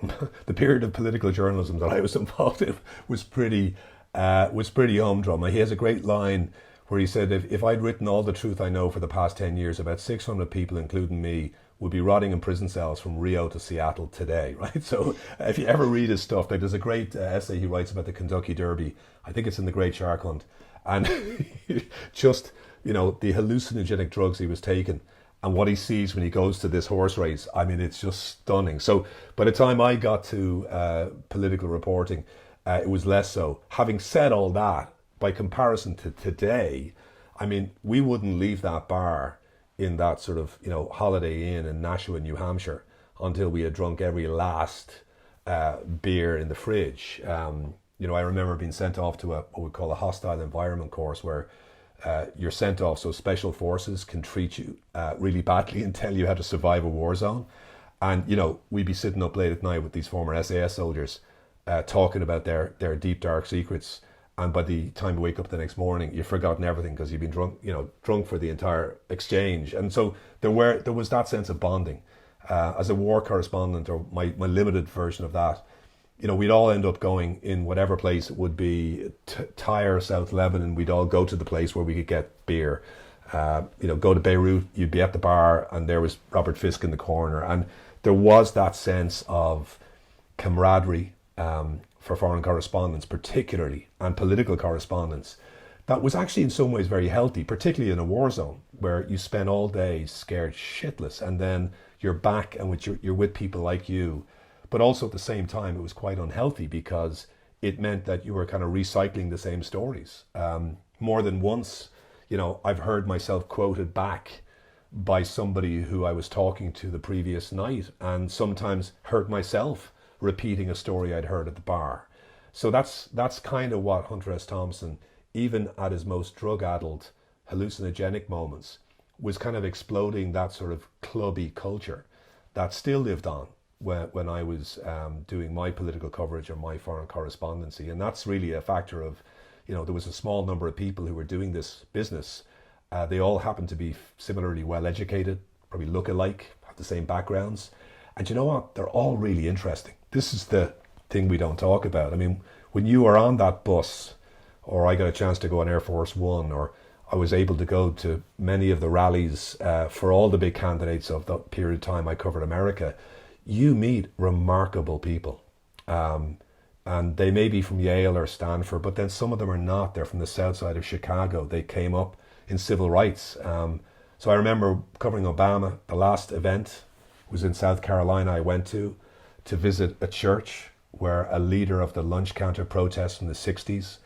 the period of political journalism that I was involved in was pretty humdrum. He has a great line where he said, if I'd written all the truth I know for the past 10 years, about 600 people, including me, would be rotting in prison cells from Rio to Seattle today, right? So if you ever read his stuff, like there's a great essay he writes about the Kentucky Derby. I think it's in The Great Shark Hunt. And just, the hallucinogenic drugs he was taking and what he sees when he goes to this horse race, I mean, it's just stunning. So by the time I got to political reporting, it was less so. Having said all that, by comparison to today, I mean, we wouldn't leave that bar in that sort of, Holiday Inn in Nashua, New Hampshire, until we had drunk every last beer in the fridge. I remember being sent off to what we call a hostile environment course, where you're sent off so special forces can treat you really badly and tell you how to survive a war zone. And, we'd be sitting up late at night with these former SAS soldiers talking about their deep, dark secrets. And by the time you wake up the next morning, you've forgotten everything because you've been drunk for the entire exchange. And so there was that sense of bonding. As a war correspondent, or my limited version of that, we'd all end up going in whatever place it would be, Tyre, South Lebanon. We'd all go to the place where we could get beer. Go to Beirut, you'd be at the bar, and there was Robert Fisk in the corner. And there was that sense of camaraderie, for foreign correspondents particularly, and political correspondence, that was actually in some ways very healthy, particularly in a war zone where you spend all day scared shitless, and then you're back and you're with people like you. But also at the same time, it was quite unhealthy because it meant that you were kind of recycling the same stories. More than once, I've heard myself quoted back by somebody who I was talking to the previous night, and sometimes heard myself repeating a story I'd heard at the bar. So that's kind of what Hunter S. Thompson, even at his most drug-addled, hallucinogenic moments, was kind of exploding that sort of clubby culture that still lived on when I was doing my political coverage or my foreign correspondency. And that's really a factor of, there was a small number of people who were doing this business. They all happened to be similarly well-educated, probably look alike, have the same backgrounds. And you know what? They're all really interesting. This is the thing we don't talk about. I mean, when you are on that bus, or I got a chance to go on Air Force One, or I was able to go to many of the rallies for all the big candidates of that period of time I covered America, you meet remarkable people. And they may be from Yale or Stanford, but then some of them are not. They're from the south side of Chicago. They came up in civil rights. So I remember covering Obama. The last event was in South Carolina I went to visit a church where a leader of the lunch counter protest from the 60s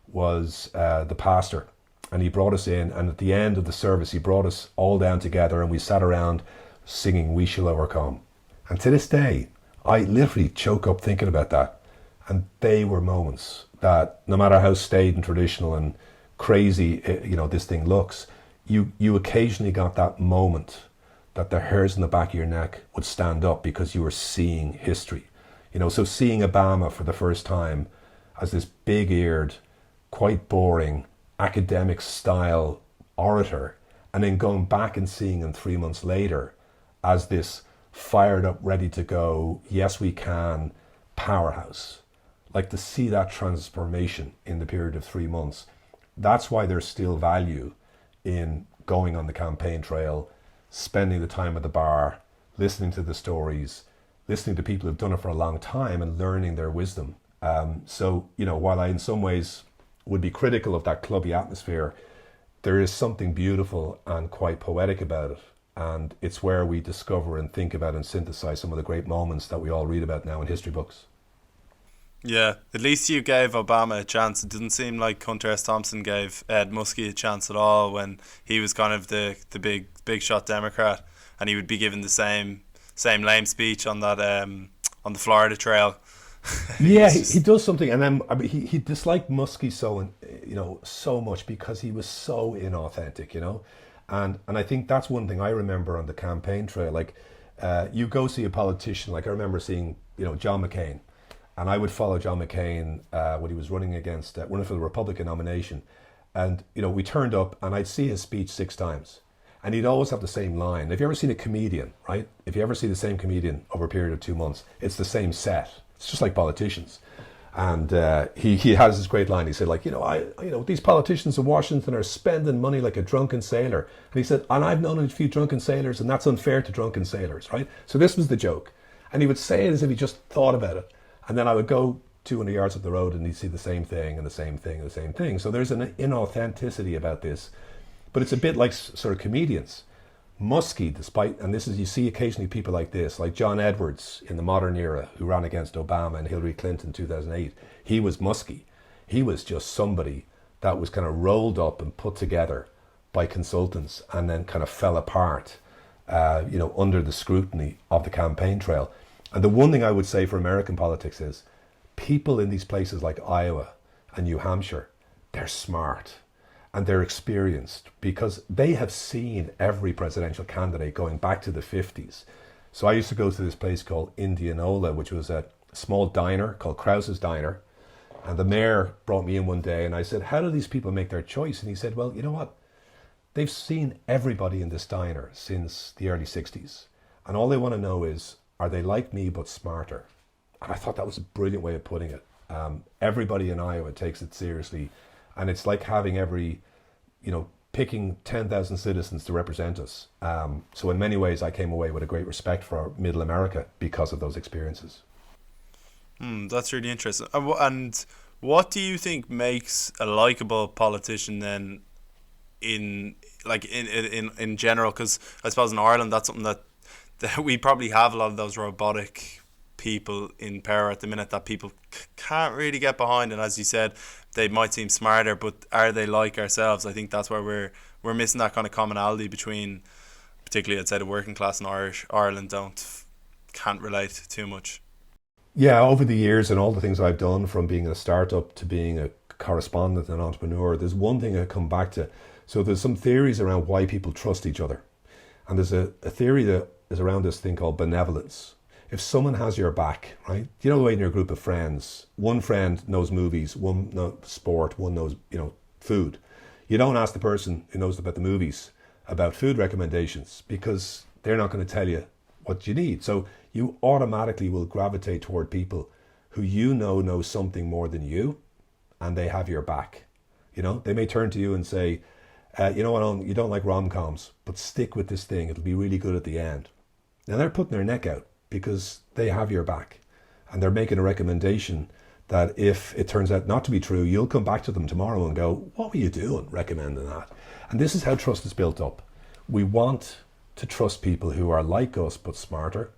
was the pastor. And he brought us in, and at the end of the service, he brought us all down together, and we sat around singing We Shall Overcome. And to this day, I literally choke up thinking about that. And they were moments that, no matter how staid and traditional and crazy, this thing looks, you occasionally got that moment that the hairs in the back of your neck would stand up because you were seeing history. So seeing Obama for the first time as this big-eared, quite boring, academic style orator, and then going back and seeing him 3 months later as this fired up, ready to go, yes we can, powerhouse. Like, to see that transformation in the period of 3 months, that's why there's still value in going on the campaign trail, spending the time at the bar, listening to the stories, listening to people who've done it for a long time and learning their wisdom. So, while I in some ways would be critical of that clubby atmosphere, there is something beautiful and quite poetic about it. And it's where we discover and think about and synthesize some of the great moments that we all read about now in history books. Yeah, at least you gave Obama a chance. It didn't seem like Hunter S. Thompson gave Ed Muskie a chance at all when he was kind of the big shot Democrat, and he would be given the same lame speech on that on the Florida Trail. Yeah, he does something, and then he disliked Muskie so much because he was so inauthentic. And I think that's one thing I remember on the campaign trail. Like, you go see a politician. Like I remember seeing, John McCain, and I would follow John McCain when he was running for the Republican nomination, and we turned up, and I'd see his speech 6 times, and he'd always have the same line. If you ever seen a comedian, right? If you ever see the same comedian over a period of 2 months, it's the same set. It's just like politicians. And he has this great line. He said, like, these politicians in Washington are spending money like a drunken sailor. And he said, and I've known a few drunken sailors, and that's unfair to drunken sailors, right? So this was the joke. And he would say it as if he just thought about it. And then I would go 200 yards up the road, and he'd see the same thing and the same thing and the same thing. So there's an inauthenticity about this. But it's a bit like sort of comedians. Muskie, you see occasionally people like this, like John Edwards in the modern era, who ran against Obama and Hillary Clinton in 2008. He was musky. He was just somebody that was kind of rolled up and put together by consultants and then kind of fell apart, under the scrutiny of the campaign trail. And the one thing I would say for American politics is people in these places like Iowa and New Hampshire, they're smart. And they're experienced because they have seen every presidential candidate going back to the 50s. So I used to go to this place called Indianola, which was a small diner called Krause's Diner. And the mayor brought me in one day and I said, how do these people make their choice? And he said, well, you know what? They've seen everybody in this diner since the early 60s. And all they want to know is, are they like me but smarter? And I thought that was a brilliant way of putting it. Everybody in Iowa takes it seriously. And it's like having picking 10,000 citizens to represent us. So in many ways, I came away with a great respect for Middle America because of those experiences. That's really interesting. And what do you think makes a likable politician then in general? Because I suppose in Ireland, that's something that we probably have a lot of those robotic people in power at the minute that people can't really get behind, and as you said, they might seem smarter, but are they like ourselves? I think that's where we're missing that kind of commonality between, particularly I'd say the working class in Ireland can't relate too much. Yeah, over the years and all the things I've done, from being a startup to being a correspondent and entrepreneur, there's one thing I come back to. So there's some theories around why people trust each other, and there's a theory that is around this thing called benevolence. If someone has your back, right? You know the way in your group of friends, one friend knows movies, one knows sport, one knows, food. You don't ask the person who knows about the movies about food recommendations because they're not going to tell you what you need. So you automatically will gravitate toward people who know something more than you, and they have your back. They may turn to you and say, you know what, you don't like rom-coms, but stick with this thing. It'll be really good at the end. Now they're putting their neck out because they have your back, and they're making a recommendation that if it turns out not to be true, you'll come back to them tomorrow and go, what were you doing recommending that? And this is how trust is built up. We want to trust people who are like us but smarter,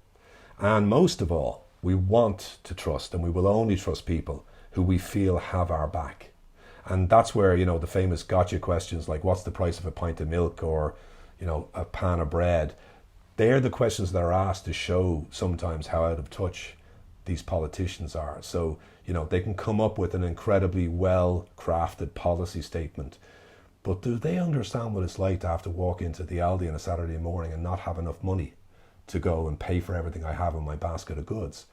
and most of all, we want to trust, and we will only trust people who we feel have our back. And that's where, the famous gotcha questions like what's the price of a pint of milk, or a pan of bread, they're the questions that are asked to show sometimes how out of touch these politicians are. So, they can come up with an incredibly well-crafted policy statement, but do they understand what it's like to have to walk into the Aldi on a Saturday morning and not have enough money to go and pay for everything I have in my basket of goods?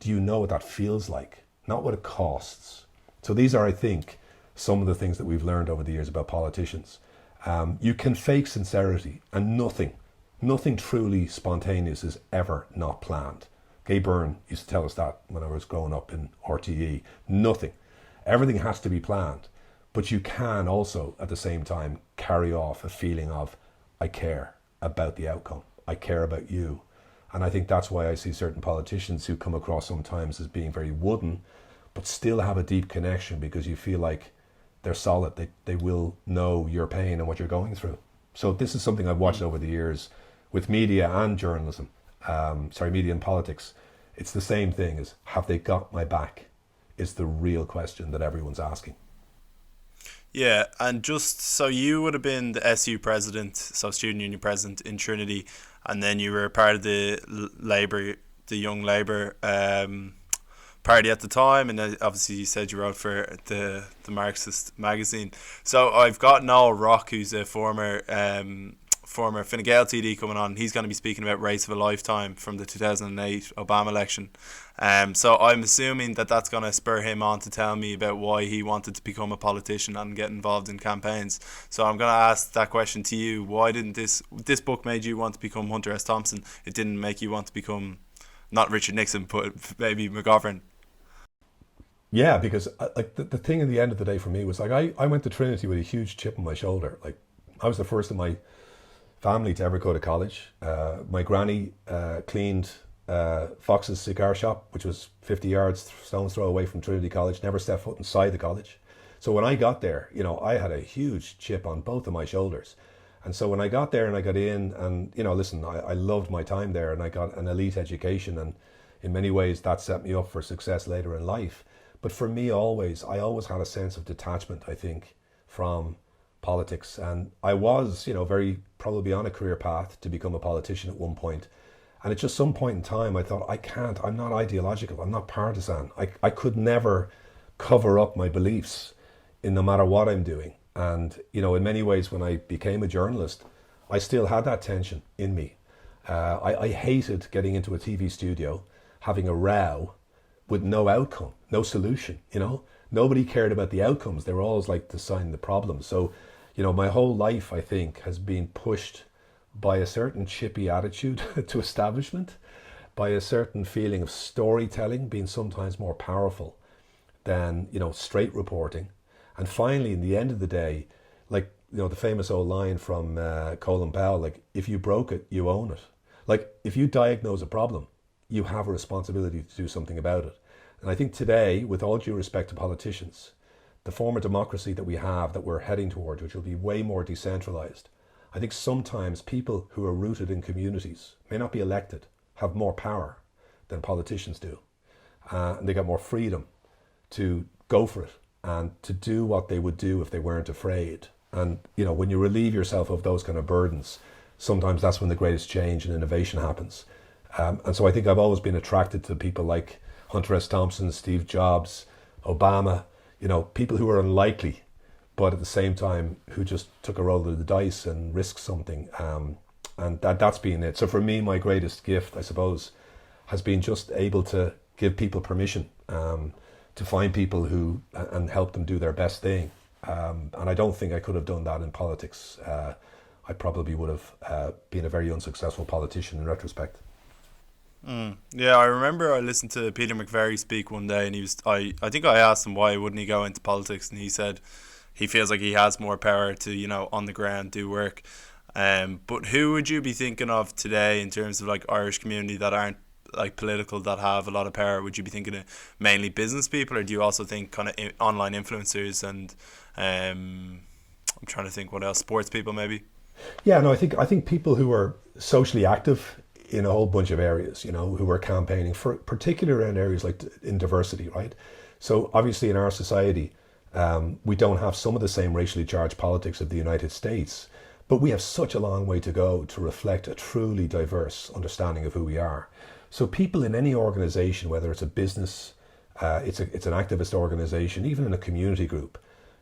Do you know what that feels like? Not what it costs. So these are, I think, some of the things that we've learned over the years about politicians. You can fake sincerity, and nothing truly spontaneous is ever not planned. Gay Byrne used to tell us that when I was growing up in RTE. Nothing. Everything has to be planned. But you can also, at the same time, carry off a feeling of, I care about the outcome. I care about you. And I think that's why I see certain politicians who come across sometimes as being very wooden, but still have a deep connection because you feel like they're solid. They will know your pain and what you're going through. So this is something I've watched over the years with media and journalism. Media and politics. It's the same thing as, have they got my back? Is the real question that everyone's asking. Yeah, and just so you would have been the SU president, so student union president in Trinity, and then you were part of the Young Labour party at the time, and obviously you said you wrote for the Marxist magazine. So I've got Noel Rock, who's a former Fine Gael TD coming on. He's going to be speaking about Race of a Lifetime from the 2008 Obama election. So I'm assuming that that's going to spur him on to tell me about why he wanted to become a politician and get involved in campaigns. So I'm going to ask that question to you. Why didn't this book made you want to become Hunter S. Thompson? It didn't make you want to become, not Richard Nixon, but maybe McGovern. Yeah, because like the thing in the end of the day for me was like I went to Trinity with a huge chip on my shoulder. Like I was the first in my family to ever go to college. My granny cleaned Fox's cigar shop, which was 50 yards, stone's throw away from Trinity College, never stepped foot inside the college. So when I got there, you know, I had a huge chip on both of my shoulders. And so when I got there and I got in and, you know, listen, I loved my time there and I got an elite education, and in many ways that set me up for success later in life. But for me, I always had a sense of detachment, I think, from politics. And I was, you know, very probably on a career path to become a politician at one point. And at just some point in time, I thought, I'm not ideological, I'm not partisan. I could never cover up my beliefs in no matter what I'm doing. And, you know, in many ways, when I became a journalist, I still had that tension in me. I hated getting into a TV studio, having a row with no outcome, no solution, you know. Nobody cared about the outcomes. They were always like deciding the problems. So, you know, my whole life, I think, has been pushed by a certain chippy attitude to establishment, by a certain feeling of storytelling being sometimes more powerful than, you know, straight reporting. And finally, in the end of the day, like, you know, the famous old line from Colin Powell, like, if you broke it, you own it. Like, if you diagnose a problem, you have a responsibility to do something about it. And I think today, with all due respect to politicians, the form of democracy that we have, that we're heading towards, which will be way more decentralized, I think sometimes people who are rooted in communities, may not be elected, have more power than politicians do. And they got more freedom to go for it and to do what they would do if they weren't afraid. And, you know, when you relieve yourself of those kind of burdens, sometimes that's when the greatest change and innovation happens. And so I think I've always been attracted to people like Hunter S. Thompson, Steve Jobs, Obama, you know, people who are unlikely, but at the same time who just took a roll of the dice and risked something. And that's been it. So for me, my greatest gift, I suppose, has been just able to give people permission to find people who and help them do their best thing. And I don't think I could have done that in politics. I probably would have been a very unsuccessful politician in retrospect. Yeah, I remember I listened to Peter McVerry speak one day, and I think I asked him why wouldn't he go into politics, and he said he feels like he has more power to, you know, on the ground do work. But who would you be thinking of today in terms of like Irish community that aren't like political, that have a lot of power? Would you be thinking of mainly business people, or do you also think kind of online influencers and I'm trying to think what else, sports people maybe? Yeah, no, I think people who are socially active in a whole bunch of areas, you know, who are campaigning for, particularly around areas like in diversity, right? So obviously in our society, we don't have some of the same racially charged politics of the United States, but we have such a long way to go to reflect a truly diverse understanding of who we are. So people in any organization, whether it's a business, it's an activist organization, even in a community group,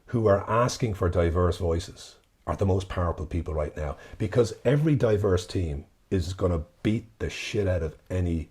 who are asking for diverse voices are the most powerful people right now, because every diverse team is going to beat the shit out of any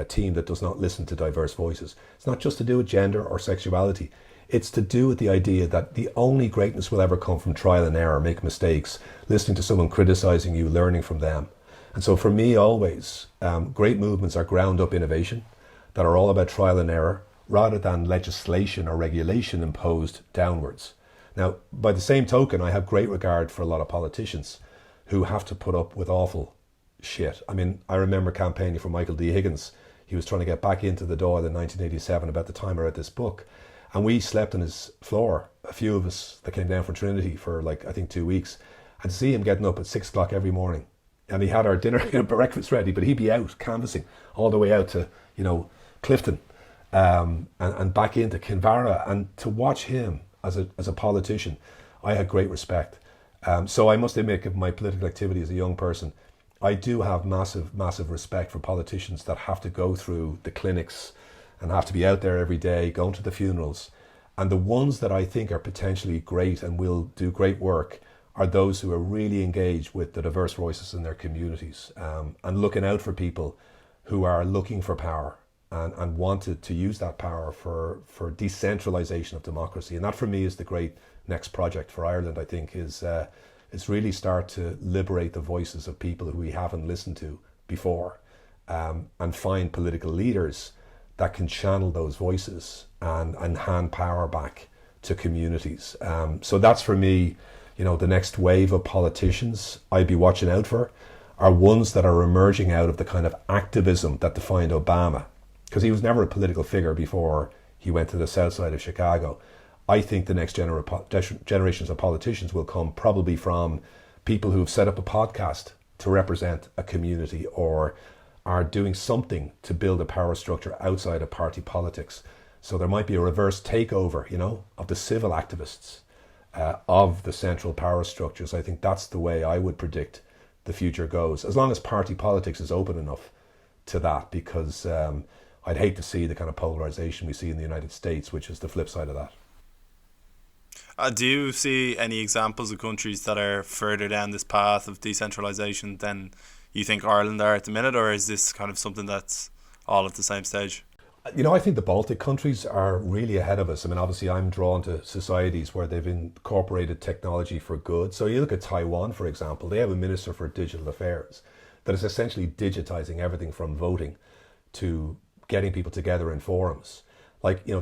team that does not listen to diverse voices. It's not just to do with gender or sexuality. It's to do with the idea that the only greatness will ever come from trial and error, make mistakes, listening to someone criticizing you, learning from them. And so for me, always, great movements are ground up innovation that are all about trial and error rather than legislation or regulation imposed downwards. Now, by the same token, I have great regard for a lot of politicians who have to put up with awful shit. I mean, I remember campaigning for Michael D. Higgins. He was trying to get back into the door in 1987, about the time I read this book. And we slept on his floor, a few of us that came down from Trinity for like, I think 2 weeks. And to see him getting up at 6 o'clock every morning. And he had our dinner and breakfast ready, but he'd be out canvassing all the way out to, you know, Clifton and back into Kinvara. And to watch him as a politician, I had great respect. So I must admit, given my political activity as a young person, I do have massive respect for politicians that have to go through the clinics and have to be out there every day, going to the funerals. And the ones that I think are potentially great and will do great work are those who are really engaged with the diverse voices in their communities, and looking out for people who are looking for power and wanted to use that power for decentralization of democracy. And that for me is the great next project for Ireland, I think, is really start to liberate the voices of people who we haven't listened to before, and find political leaders that can channel those voices and hand power back to communities. So that's for me, the next wave of politicians I'd be watching out for are ones that are emerging out of the kind of activism that defined Obama, because he was never a political figure before he went to the south side of Chicago. I think the next generations of politicians will come probably from people who've set up a podcast to represent a community or are doing something to build a power structure outside of party politics. So there might be a reverse takeover, of the civil activists, of the central power structures. I think that's the way I would predict the future goes, as long as party politics is open enough to that, because I'd hate to see the kind of polarization we see in the United States, which is the flip side of that. Do you see any examples of countries that are further down this path of decentralization than you think Ireland are at the minute, or is this kind of something that's all at the same stage? I think the Baltic countries are really ahead of us. I mean, obviously I'm drawn to societies where they've incorporated technology for good. So you look at Taiwan, for example, they have a Minister for Digital Affairs that is essentially digitizing everything from voting to getting people together in forums.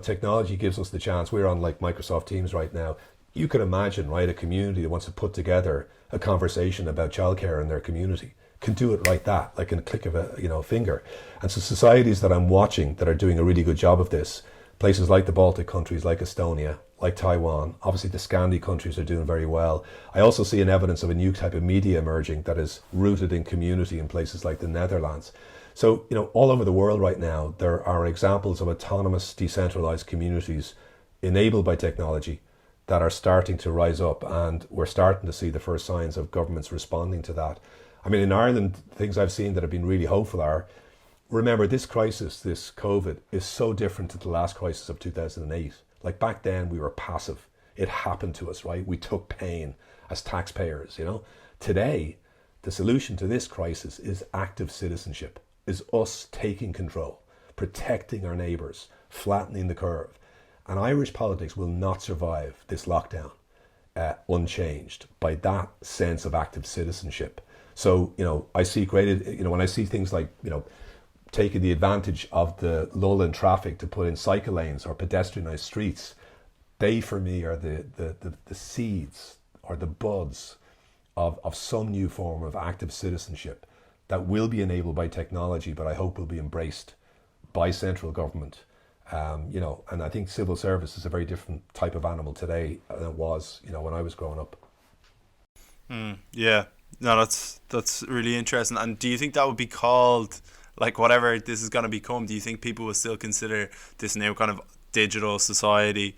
Technology gives us the chance. We're on Microsoft Teams right now. You could imagine, right, a community that wants to put together a conversation about childcare in their community can do it like that, like in a click of a finger. And so societies that I'm watching that are doing a really good job of this, places like the Baltic countries, like Estonia, like Taiwan, obviously the Scandi countries are doing very well. I also see an evidence of a new type of media emerging that is rooted in community in places like the Netherlands. So, all over the world right now, there are examples of autonomous, decentralized communities enabled by technology that are starting to rise up, and we're starting to see the first signs of governments responding to that. I mean, in Ireland, things I've seen that have been really hopeful are, remember, this crisis, this COVID, is so different to the last crisis of 2008. Back then, we were passive. It happened to us, right? We took pain as taxpayers, Today, the solution to this crisis is active citizenship, is us taking control, protecting our neighbours, flattening the curve. And Irish politics will not survive this lockdown unchanged by that sense of active citizenship. So, I see when I see things like, taking the advantage of the lull in traffic to put in cycle lanes or pedestrianised streets, they for me are the seeds or the buds of some new form of active citizenship that will be enabled by technology, but I hope will be embraced by central government. And I think civil service is a very different type of animal today than it was, when I was growing up. Yeah. No, that's really interesting. And do you think that would be called, whatever this is going to become, do you think people will still consider this new kind of digital society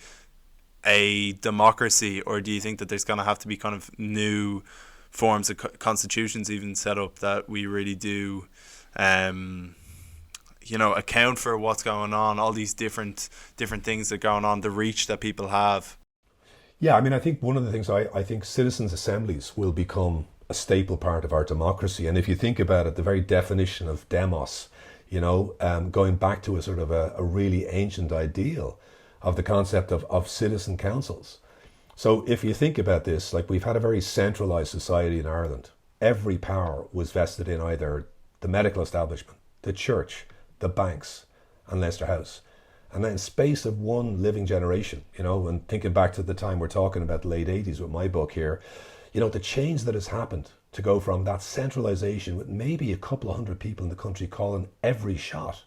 a democracy, or do you think that there's going to have to be kind of new forms of constitutions even set up that we really do account for what's going on, all these different things that are going on, the reach that people have? Yeah, I mean, I think one of the things I think citizens' assemblies will become a staple part of our democracy. And if you think about it, the very definition of demos, going back to a sort of a really ancient ideal of the concept of citizen councils. So if you think about this, we've had a very centralized society in Ireland. Every power was vested in either the medical establishment, the church, the banks, and Leinster House. And then in space of one living generation, and thinking back to the time we're talking about, the late 80s with my book here, the change that has happened to go from that centralization with maybe a couple of hundred people in the country calling every shot.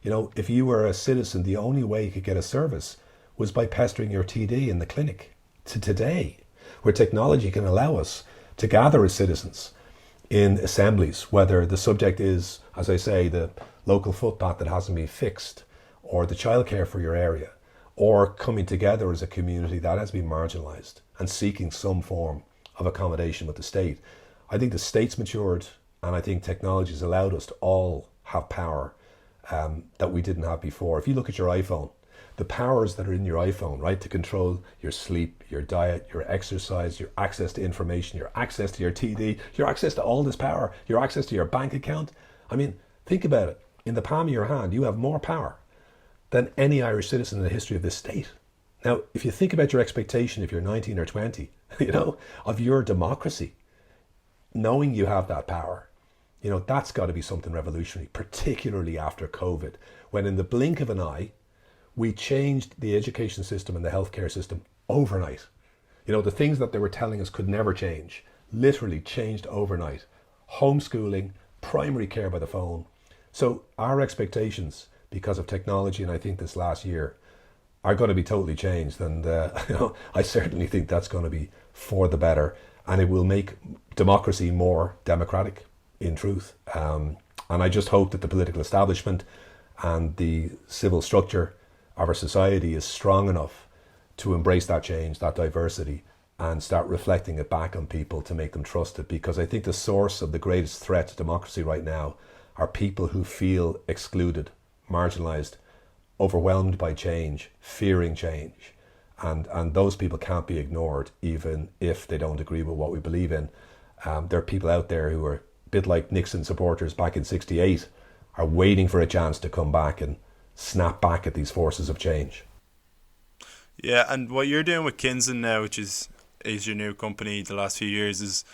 If you were a citizen, the only way you could get a service was by pestering your TD in the clinic, to today, where technology can allow us to gather as citizens in assemblies, whether the subject is, as I say, the local footpath that hasn't been fixed, or the childcare for your area, or coming together as a community that has been marginalised and seeking some form of accommodation with the state. I think the state's matured, and I think technology has allowed us to all have power that we didn't have before. If you look at your iPhone, the powers that are in your iPhone, right, to control your sleep, your diet, your exercise, your access to information, your access to your TD, your access to all this power, your access to your bank account. I mean, think about it. In the palm of your hand, you have more power than any Irish citizen in the history of this state. Now, if you think about your expectation, if you're 19 or 20, of your democracy, knowing you have that power, that's got to be something revolutionary, particularly after COVID, when in the blink of an eye, we changed the education system and the healthcare system overnight. The things that they were telling us could never change, literally changed overnight. Homeschooling, primary care by the phone. So our expectations, because of technology, and I think this last year, are going to be totally changed. And I certainly think that's going to be for the better. And it will make democracy more democratic, in truth. And I just hope that the political establishment and the civil structure of our society is strong enough to embrace that change, that diversity, and start reflecting it back on people to make them trust it. Because I think the source of the greatest threat to democracy right now are people who feel excluded, marginalised, overwhelmed by change, fearing change. And those people can't be ignored, even if they don't agree with what we believe in. There are people out there who are a bit like Nixon supporters back in '68, are waiting for a chance to come back and snap back at these forces of change. Yeah, and what you're doing with Kinzen now, which is your new company the last few years, is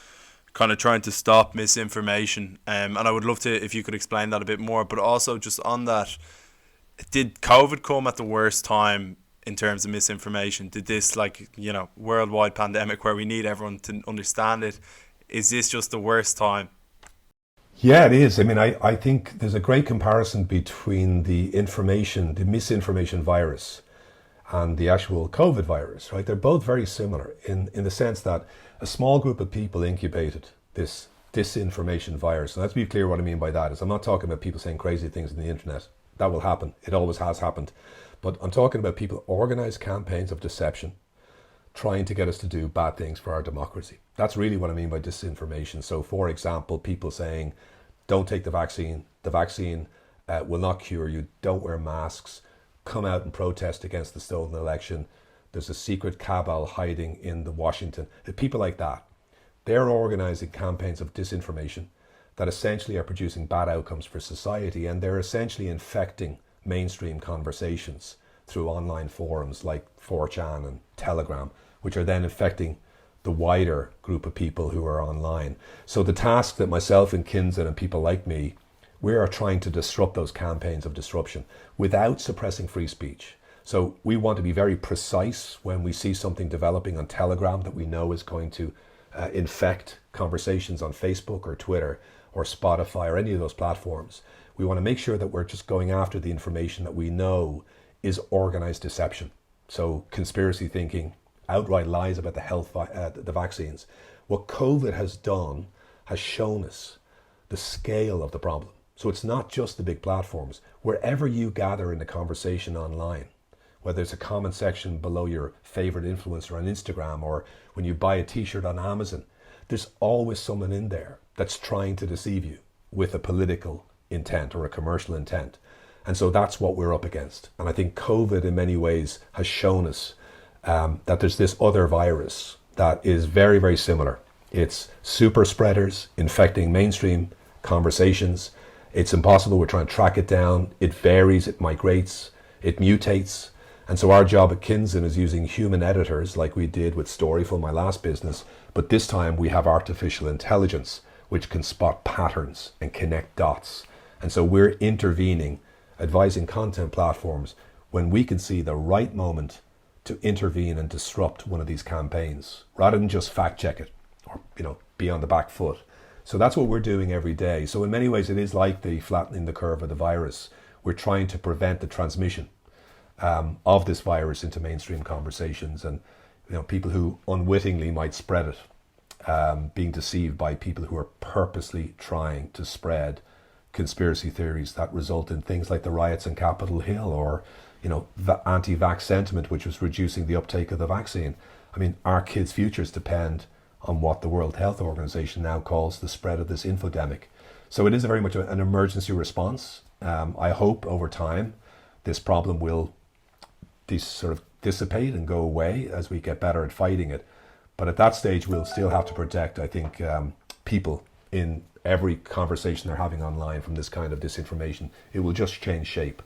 kind of trying to stop misinformation. And I would love to, if you could explain that a bit more, but also just on that, did COVID come at the worst time in terms of misinformation? Did this, worldwide pandemic where we need everyone to understand it, is this just the worst time? Yeah, it is. I mean, I think there's a great comparison between the misinformation virus and the actual COVID virus, right? They're both very similar in the sense that a small group of people incubated this disinformation virus. And let's be clear what I mean by that is I'm not talking about people saying crazy things on the internet. That will happen. It always has happened. But I'm talking about people organized campaigns of deception, trying to get us to do bad things for our democracy. That's really what I mean by disinformation. So, for example, people saying, don't take the vaccine will not cure you, don't wear masks, come out and protest against the stolen election, there's a secret cabal hiding in the Washington. People like that, they're organizing campaigns of disinformation that essentially are producing bad outcomes for society, and they're essentially infecting mainstream conversations through online forums like 4chan and Telegram, which are then affecting the wider group of people who are online. So the task that myself and Kinzen and people like me, we are trying to disrupt those campaigns of disruption without suppressing free speech. So we want to be very precise when we see something developing on Telegram that we know is going to infect conversations on Facebook or Twitter or Spotify or any of those platforms. We want to make sure that we're just going after the information that we know is organized deception. So conspiracy thinking, outright lies about the vaccines. What COVID has done has shown us the scale of the problem. So it's not just the big platforms. Wherever you gather in the conversation online, whether it's a comment section below your favorite influencer on Instagram or when you buy a t-shirt on Amazon, there's always someone in there that's trying to deceive you with a political intent or a commercial intent. And so that's what we're up against. And I think COVID in many ways has shown us that there's this other virus that is very, very similar. It's super spreaders infecting mainstream conversations. It's impossible. We're trying to track it down. It varies, it migrates, it mutates. And so our job at Kinzen is using human editors like we did with Storyful, my last business. But this time we have artificial intelligence, which can spot patterns and connect dots. And so we're intervening, advising content platforms when we can see the right moment to intervene and disrupt one of these campaigns, rather than just fact check it or, be on the back foot. So that's what we're doing every day. So in many ways, it is like the flattening the curve of the virus. We're trying to prevent the transmission of this virus into mainstream conversations, and people who unwittingly might spread it, being deceived by people who are purposely trying to spread conspiracy theories that result in things like the riots on Capitol Hill or the anti-vax sentiment, which was reducing the uptake of the vaccine. I mean, our kids' futures depend on what the World Health Organization now calls the spread of this infodemic. So it is very much an emergency response. I hope over time this problem will sort of dissipate and go away as we get better at fighting it. But at that stage, we'll still have to protect, I think, people in every conversation they're having online from this kind of disinformation. It will just change shape.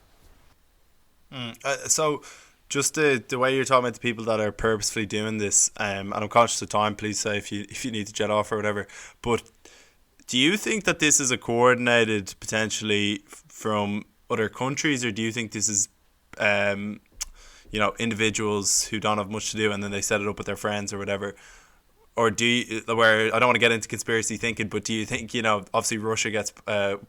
So just the way you're talking about the people that are purposefully doing this, and I'm conscious of time, please say if you need to jet off or whatever, but do you think that this is a coordinated potentially from other countries, or do you think this is individuals who don't have much to do and then they set it up with their friends or whatever? Or do you, where I don't want to get into conspiracy thinking, but do you think, obviously Russia gets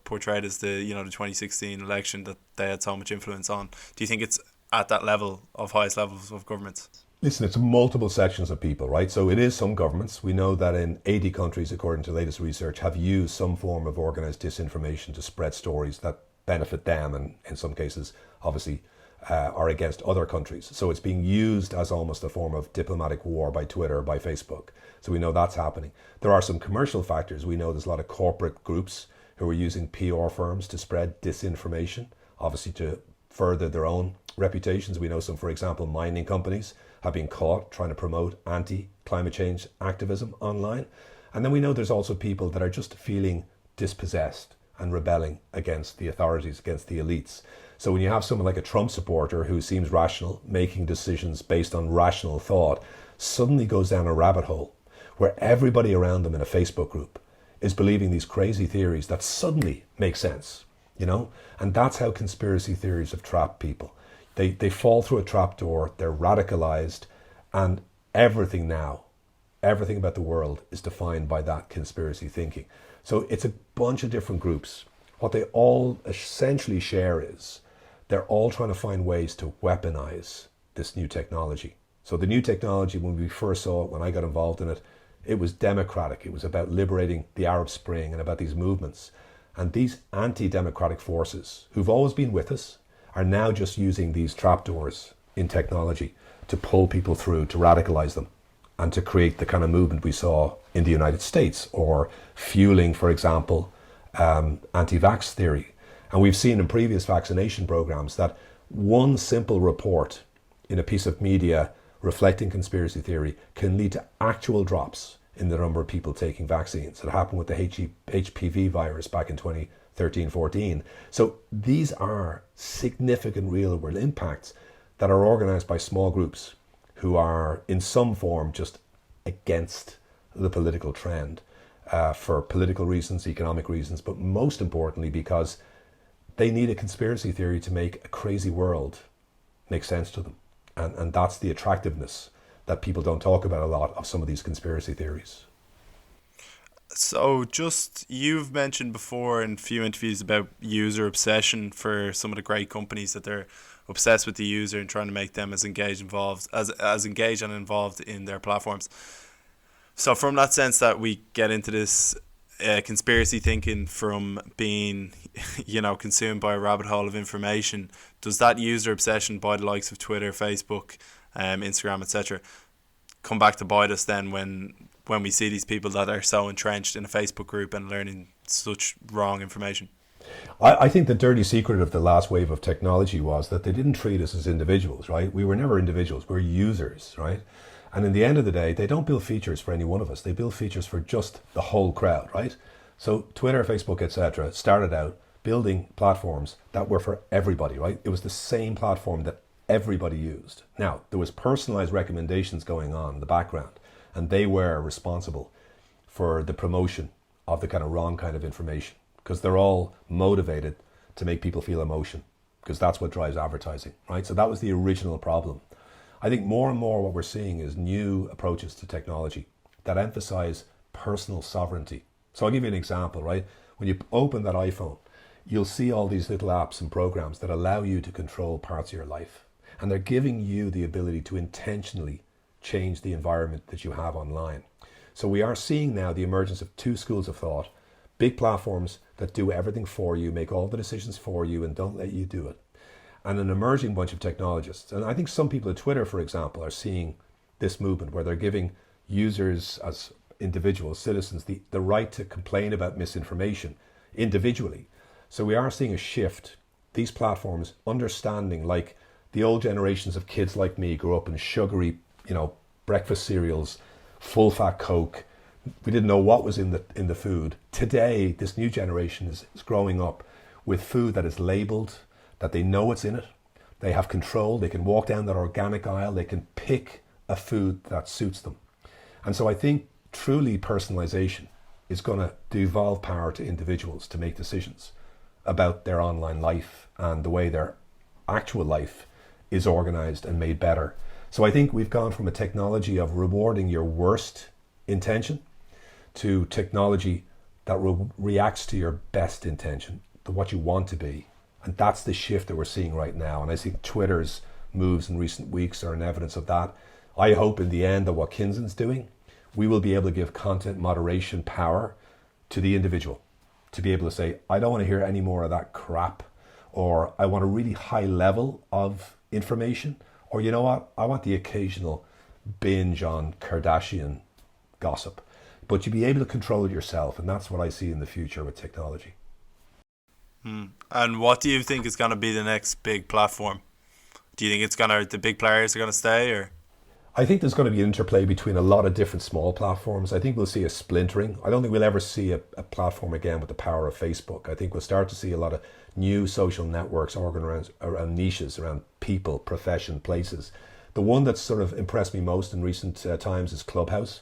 portrayed as the 2016 election that they had so much influence on. Do you think it's at that level of highest levels of governments? Listen, it's multiple sections of people, right? So it is some governments. We know that in 80 countries, according to latest research, have used some form of organized disinformation to spread stories that benefit them, and in some cases, obviously, are against other countries. So it's being used as almost a form of diplomatic war by Twitter, by Facebook. So we know that's happening. There are some commercial factors. We know there's a lot of corporate groups who are using PR firms to spread disinformation, obviously to further their own reputations. We know some, for example, mining companies have been caught trying to promote anti-climate change activism online. And then we know there's also people that are just feeling dispossessed and rebelling against the authorities, against the elites. So when you have someone like a Trump supporter who seems rational, making decisions based on rational thought, suddenly goes down a rabbit hole where everybody around them in a Facebook group is believing these crazy theories that suddenly make sense, And that's how conspiracy theories have trapped people. They fall through a trapdoor, they're radicalized, and everything about the world is defined by that conspiracy thinking. So it's a bunch of different groups. What they all essentially share is they're all trying to find ways to weaponize this new technology. So the new technology, when we first saw it, when I got involved in it, it was democratic. It was about liberating the Arab Spring and about these movements. And these anti-democratic forces, who've always been with us, are now just using these trapdoors in technology to pull people through, to radicalize them, and to create the kind of movement we saw in the United States, or fueling, for example, anti-vax theory. And we've seen in previous vaccination programs that one simple report in a piece of media reflecting conspiracy theory can lead to actual drops in the number of people taking vaccines. It happened with the HPV virus back in 2013-14. So these are significant real world impacts that are organized by small groups who are in some form just against the political trend for political reasons, economic reasons, but most importantly because they need a conspiracy theory to make a crazy world make sense to them. And that's the attractiveness that people don't talk about a lot of some of these conspiracy theories. So you've mentioned before in a few interviews about user obsession for some of the great companies, that they're obsessed with the user and trying to make them as engaged and involved in their platforms. So from that sense that we get into this conspiracy thinking from being, consumed by a rabbit hole of information, does that user obsession by the likes of Twitter, Facebook, Instagram, etc., come back to bite us then when we see these people that are so entrenched in a Facebook group and learning such wrong information? I think the dirty secret of the last wave of technology was that they didn't treat us as individuals, right? We were never individuals, we're users, right? And in the end of the day, they don't build features for any one of us. They build features for just the whole crowd, right? So Twitter, Facebook, etc. started out building platforms that were for everybody, right? It was the same platform that everybody used. Now, there was personalized recommendations going on in the background, and they were responsible for the promotion of the kind of wrong kind of information, because they're all motivated to make people feel emotion, because that's what drives advertising, right? So that was the original problem. I think more and more what we're seeing is new approaches to technology that emphasize personal sovereignty. So I'll give you an example, right? When you open that iPhone, you'll see all these little apps and programs that allow you to control parts of your life. And they're giving you the ability to intentionally change the environment that you have online. So we are seeing now the emergence of two schools of thought: big platforms that do everything for you, make all the decisions for you, and don't let you do it, and an emerging bunch of technologists. And I think some people at Twitter, for example, are seeing this movement where they're giving users as individual citizens the right to complain about misinformation individually. So we are seeing a shift. These platforms understanding, like the old generations of kids like me grew up in sugary, breakfast cereals, full fat Coke. We didn't know what was in the food. Today, this new generation is growing up with food that is labeled, that they know what's in it. They have control. They can walk down that organic aisle. They can pick a food that suits them. And so I think truly personalization is going to devolve power to individuals to make decisions about their online life and the way their actual life is organized and made better. So I think we've gone from a technology of rewarding your worst intention to technology that reacts to your best intention, to what you want to be. And that's the shift that we're seeing right now. And I think Twitter's moves in recent weeks are an evidence of that. I hope in the end that what Kinzen's doing, we will be able to give content moderation power to the individual to be able to say, I don't want to hear any more of that crap, or I want a really high level of information, or you know what, I want the occasional binge on Kardashian gossip. But you be able to control it yourself, and that's what I see in the future with technology. And what do you think is going to be the next big platform? Do you think the big players are going to stay, or? I think there's going to be an interplay between a lot of different small platforms. I think we'll see a splintering. I don't think we'll ever see a platform again with the power of Facebook. I think we'll start to see a lot of new social networks organized around niches, around people, profession, places. The one that's sort of impressed me most in recent times is Clubhouse,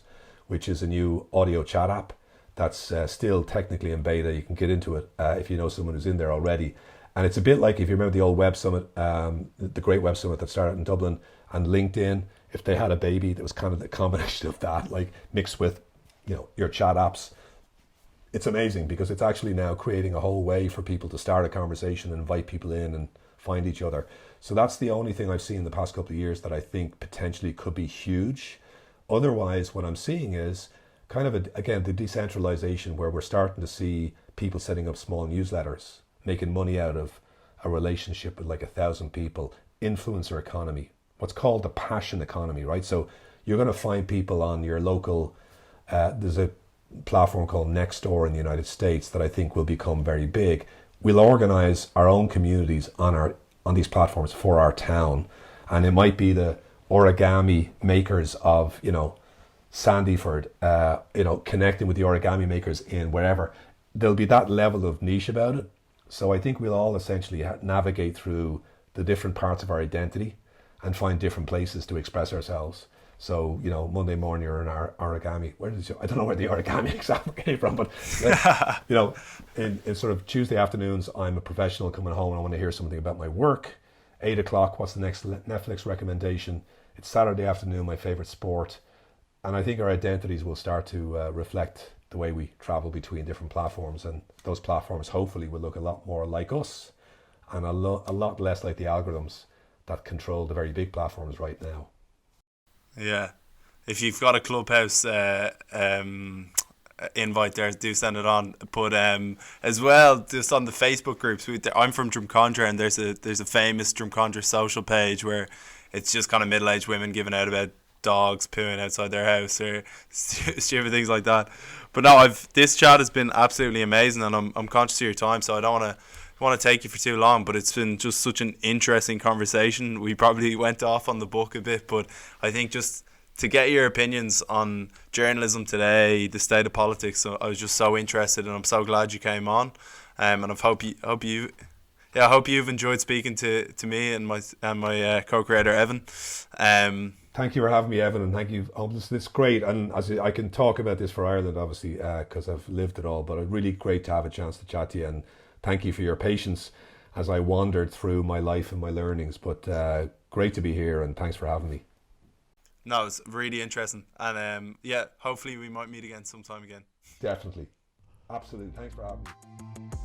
which is a new audio chat app that's still technically in beta. You can get into it if you know someone who's in there already. And it's a bit like, if you remember the old Web Summit, the great Web Summit that started in Dublin, and LinkedIn, if they had a baby, that was kind of the combination of that, like mixed with, your chat apps. It's amazing because it's actually now creating a whole way for people to start a conversation and invite people in and find each other. So that's the only thing I've seen in the past couple of years that I think potentially could be huge. Otherwise, what I'm seeing is kind of, again, the decentralization, where we're starting to see people setting up small newsletters, making money out of a relationship with like 1,000 people, influencer economy, what's called the passion economy, right? So you're going to find people on your local, there's a platform called Nextdoor in the United States that I think will become very big. We'll organize our own communities on these platforms for our town. And it might be the origami makers of, Sandyford, connecting with the origami makers in wherever. There'll be that level of niche about it. So I think we'll all essentially navigate through the different parts of our identity and find different places to express ourselves. So, Monday morning you're in our origami. I don't know where the origami example came from, but, in sort of Tuesday afternoons, I'm a professional coming home and I want to hear something about my work. 8 o'clock, what's the next Netflix recommendation? It's Saturday afternoon, my favorite sport. And I think our identities will start to reflect the way we travel between different platforms. And those platforms hopefully will look a lot more like us and a lot less like the algorithms that control the very big platforms right now. Yeah. If you've got a Clubhouse invite there, do send it on. But as well, just on the Facebook groups, I'm from Drumcondra, and there's a famous Drumcondra social page where it's just kind of middle-aged women giving out about dogs pooing outside their house or stupid things like that. But no, this chat has been absolutely amazing, and I'm conscious of your time, so I don't want to take you for too long, but it's been just such an interesting conversation. We probably went off on the book a bit, but I think just to get your opinions on journalism today, the state of politics, so I was just so interested, and I'm so glad you came on. And I hope you've enjoyed speaking to me and my co-creator Eoghan. Thank you for having me, Evan, and thank you. It's great, and as I can talk about this for Ireland, obviously, because I've lived it all. But it's really great to have a chance to chat to you, and thank you for your patience as I wandered through my life and my learnings. But great to be here, and thanks for having me. No, it's really interesting, and hopefully we might meet again sometime again. Definitely, absolutely. Thanks for having me.